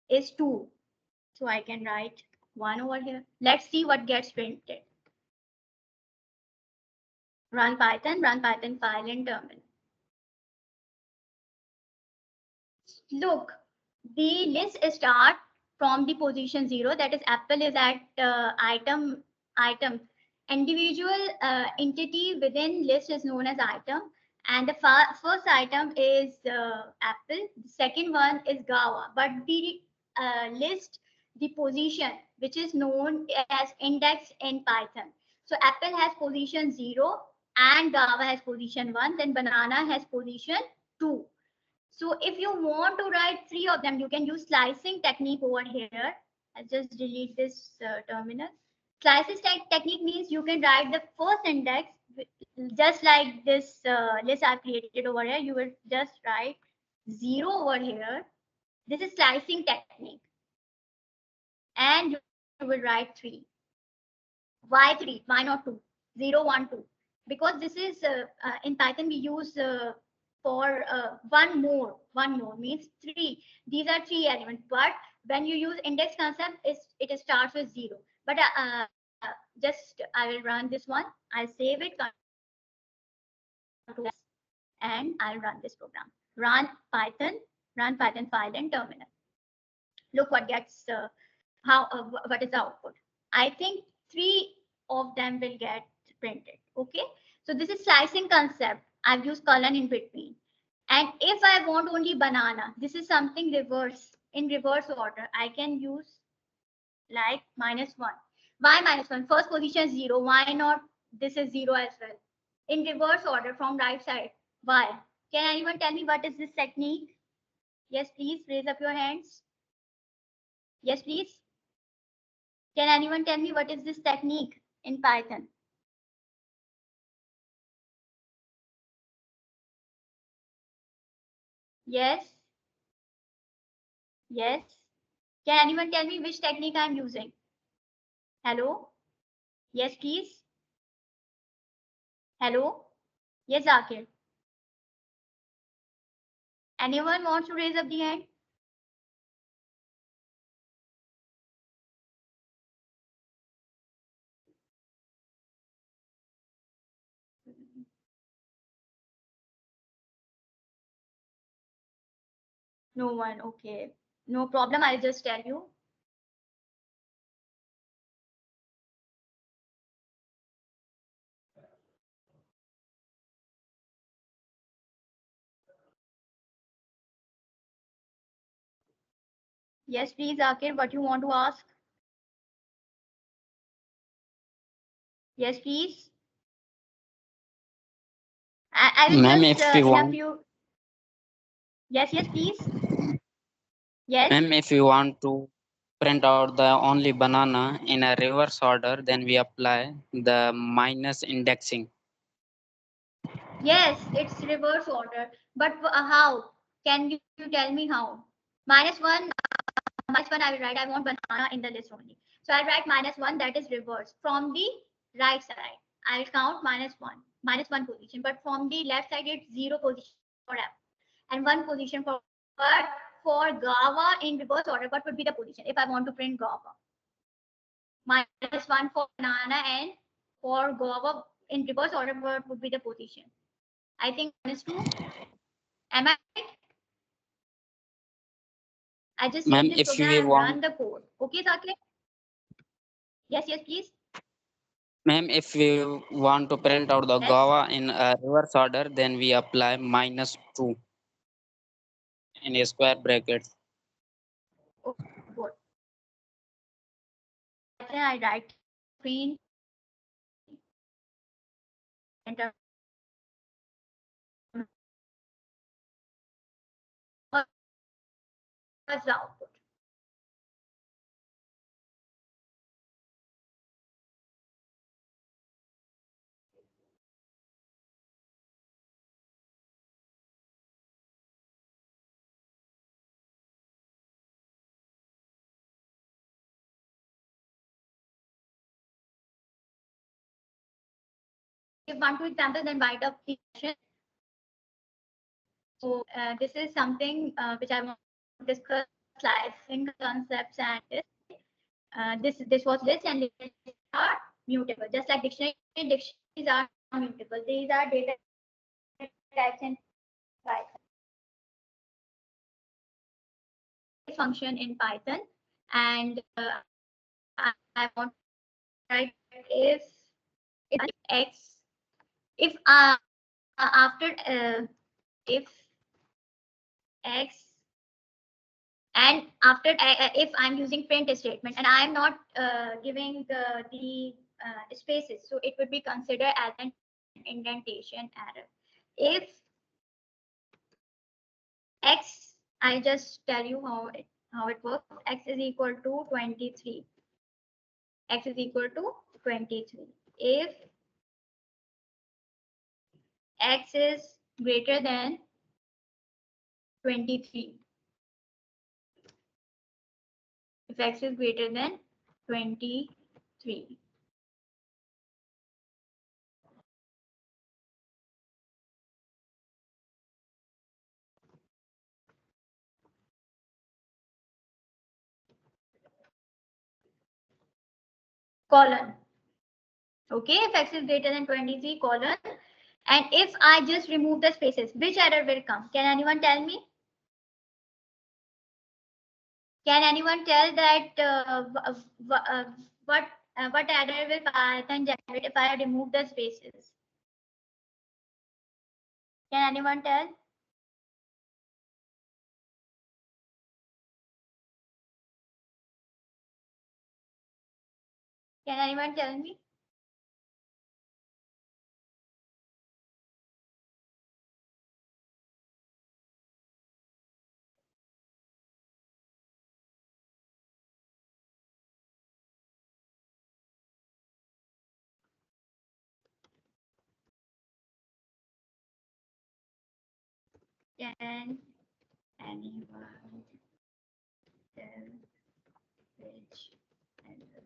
is 2. So I can write 1 over here. Let's see what gets printed. Run Python file in terminal. Look, the list start from the position 0, that is apple is at item. Individual entity within list is known as item, and the first item is apple, the second one is guava, but the list, the position which is known as index in Python. So apple has position 0 and guava has position 1, then banana has position 2. So if you want to write 3 of them, you can use slicing technique over here. I'll just delete this terminal. Slicing technique means you can write the first index just like this list I've created over here. You will just write 0 over here. This is slicing technique. And you will write 3. Why 3? Why not 2? 0, 1, 2. Because this is in Python we use for one more means 3. These are 3 elements, but when you use index concept, it starts with 0. But just I will run this one. I'll save it and I'll run this program. Run Python file in terminal. Look what gets what is the output. I think 3 of them will get printed. Okay, so this is slicing concept. I've used colon in between. And if I want only banana, this is something reverse, in reverse order. I can use like -1. Why -1? First position 0. Why not this is 0 as well? In reverse order from right side. Why? Can anyone tell me what is this technique? Yes, please raise up your hands. Yes, please. Can anyone tell me what is this technique in Python? Yes. Yes. Can anyone tell me which technique I'm using? Hello? Yes, please. Hello? Yes, Zakir. Anyone wants to raise up the hand? No one. Okay. No problem. I'll just tell you. Yes, please, Zakir. What you want to ask? Yes, please. I will Ma'am, just if we in a want, few. Yes, yes, please. Yes. Ma'am, if you want to print out the only banana in a reverse order, then we apply the minus indexing. Yes, it's reverse order. But how? Can you tell me how? -1, -1 I will write. I want banana in the list only. So I'll write -1, that is reverse. From the right side, I'll count -1, -1 position. But from the left side, it's 0 position for apple and 1 position for but for guava in reverse order. What would be the position if I want to print guava? -1 for banana and for guava in reverse order, what would be the position? I think -2. Am I right? I just Ma'am, save this if program we and want, run the code. Okay, Saket? Yes, yes, please. ma'am, if we want to print out the Yes. guava in a reverse order, then we apply -2 in a square brackets. Oh, good. Then I write screen enter. What's the output? Give 1, 2 examples, then write up the question. So this is something which I want to discuss, slicing concepts, and this was list and lists are mutable, just like dictionaries are mutable. These are data types in Python. Function in Python, and I want to write if x if after if x and after if I'm using print statement and I'm not giving the spaces, so it would be considered as an indentation error. If x, I just tell you how it works. X is equal to 23. X is equal to 23. If x is greater than 23. If x is greater than 23. Colon. Okay, if x is greater than 23 colon. And if I just remove the spaces, which error will come? Can anyone tell me? Can anyone tell that what error will Python generate if I remove the spaces? Can anyone tell? Can anyone tell me? Can anyone tell which error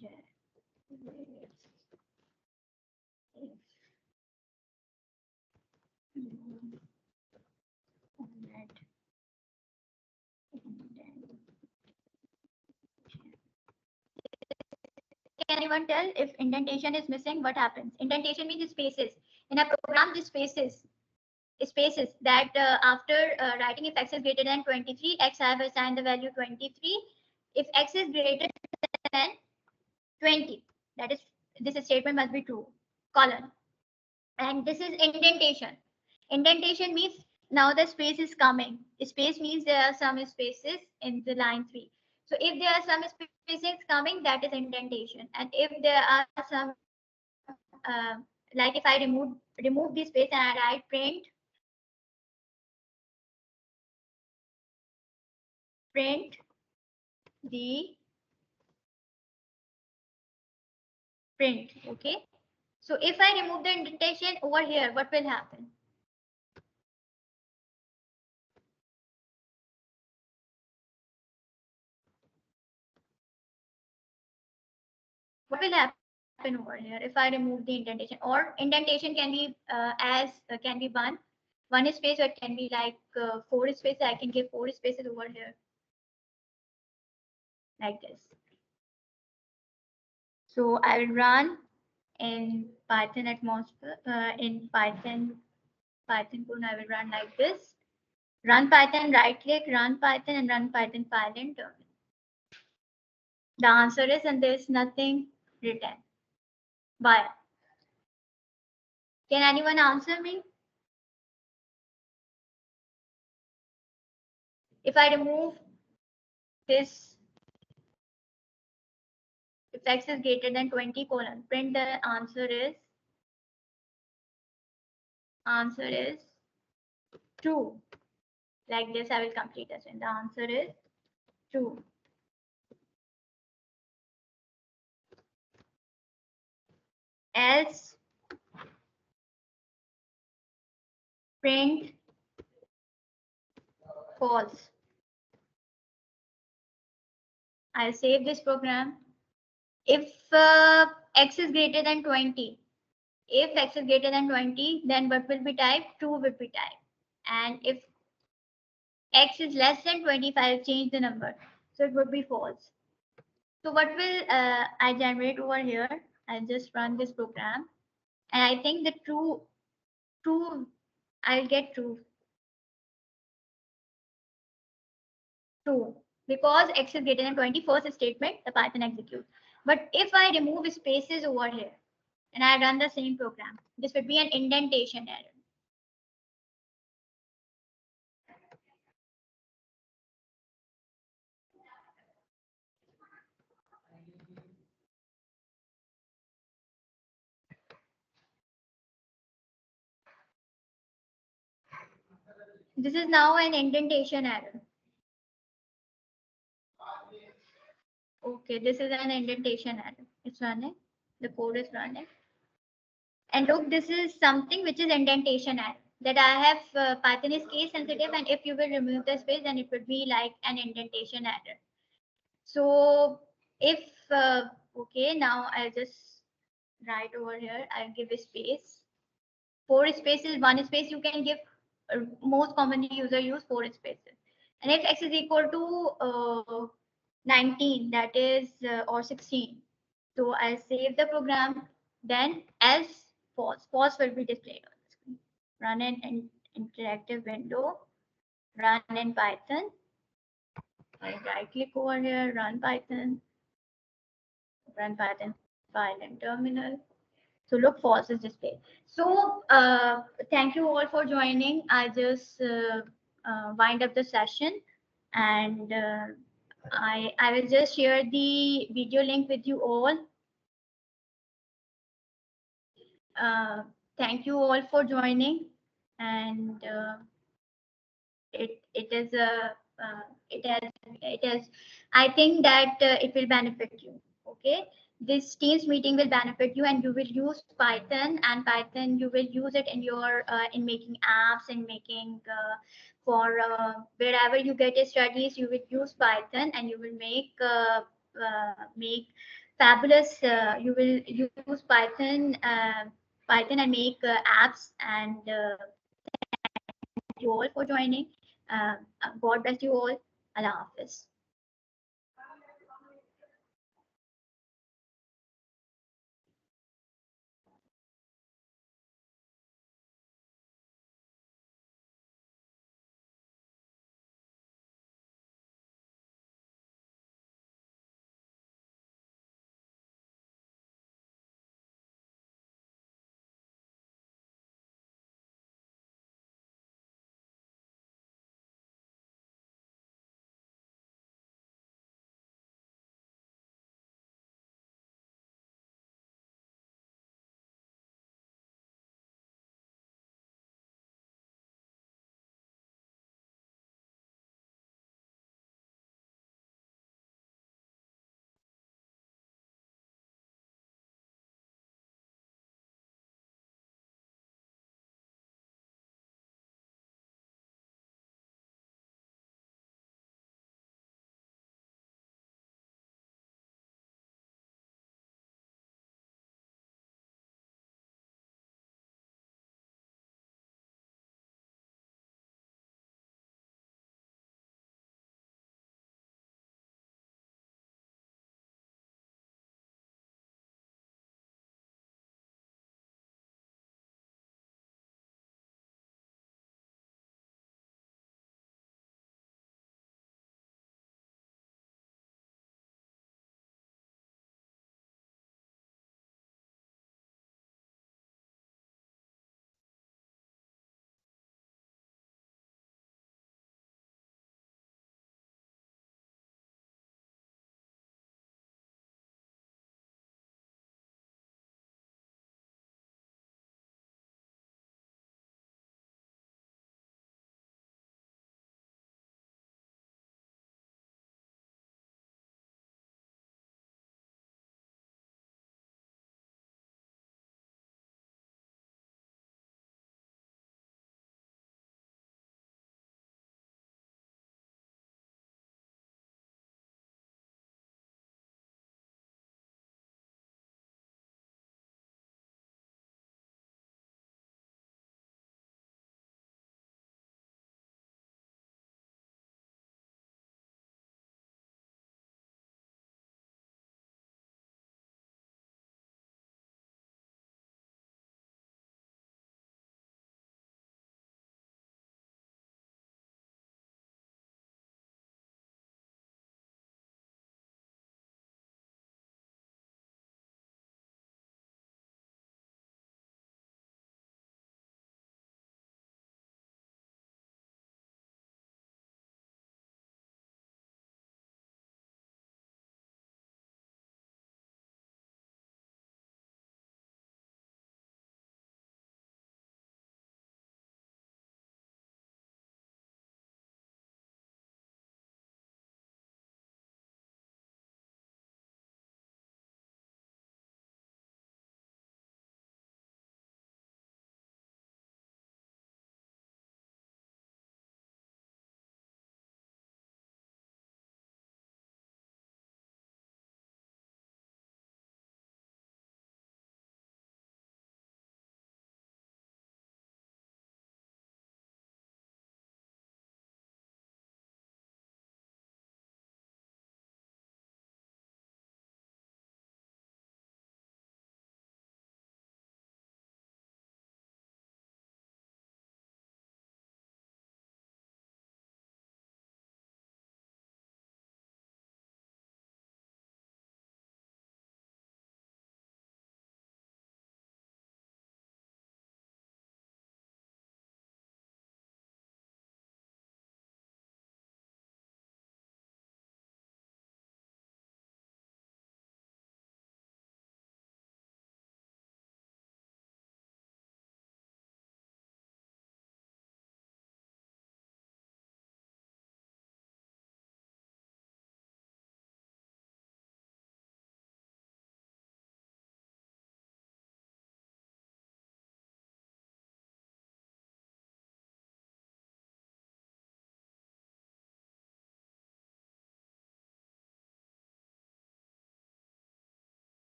generates if you omit indentation? Can anyone tell if indentation is missing, what happens? Indentation means spaces. In a program, the spaces that after writing if x is greater than 23, x I have assigned the value 23. If x is greater than 20, that is, this statement must be true, colon. And this is indentation. Indentation means now the space is coming. Space means there are some spaces in the line 3. So if there are some spaces coming, that is indentation. And if there are some, like if I remove this space and I write print print the print. Okay. So if I remove the indentation over here, what will happen? What will happen over here if I remove the indentation? Or indentation can be can be one space, or it can be like 4 spaces. I can give 4 spaces over here like this. So I will run in Python atmosphere in Python Code. I will run like this. Run Python, right click, run Python, and run Python file in terminal. The answer is, and there's nothing written. Why? Can anyone answer me? If I remove this, if x is greater than 20 colon, print the answer is true. Like this, I will complete this, and the answer is true. Else, print false. I'll save this program. If x is greater than 20, if x is greater than 20, then what will be typed? True will be typed. And if x is less than 25, change the number. So it would be false. So what will I generate over here? I'll just run this program. And I think the true, I'll get true. True. Because x is greater than 20, first statement, the Python executes. But if I remove spaces over here and I run the same program, this would be an indentation error. This is now an indentation error. Okay, this is an indentation error. It's running. The code is running. And look, this is something which is indentation error. That I have Python is case sensitive, and if you will remove the space, then it would be like an indentation error. So if okay, now I'll just write over here. I'll give a space. 4 spaces, 1 space you can give. Most commonly user use 4 spaces. And if x is equal to 19, that is or 16. So I'll save the program. Then else false. False will be displayed on the screen. Run an interactive window. Run in Python. I right click over here. Run Python. Run Python file in terminal. So look, false is displayed. So thank you all for joining. I just wind up the session, and I will just share the video link with you all. Thank you all for joining, and it has I think that it will benefit you. Okay, this Teams meeting will benefit you, and you will use Python, and Python you will use it in your in making apps and making for wherever you get your studies, you will use Python, and you will make fabulous you will use Python and make apps. And thank you all for joining. God bless you all. Allah Hafiz.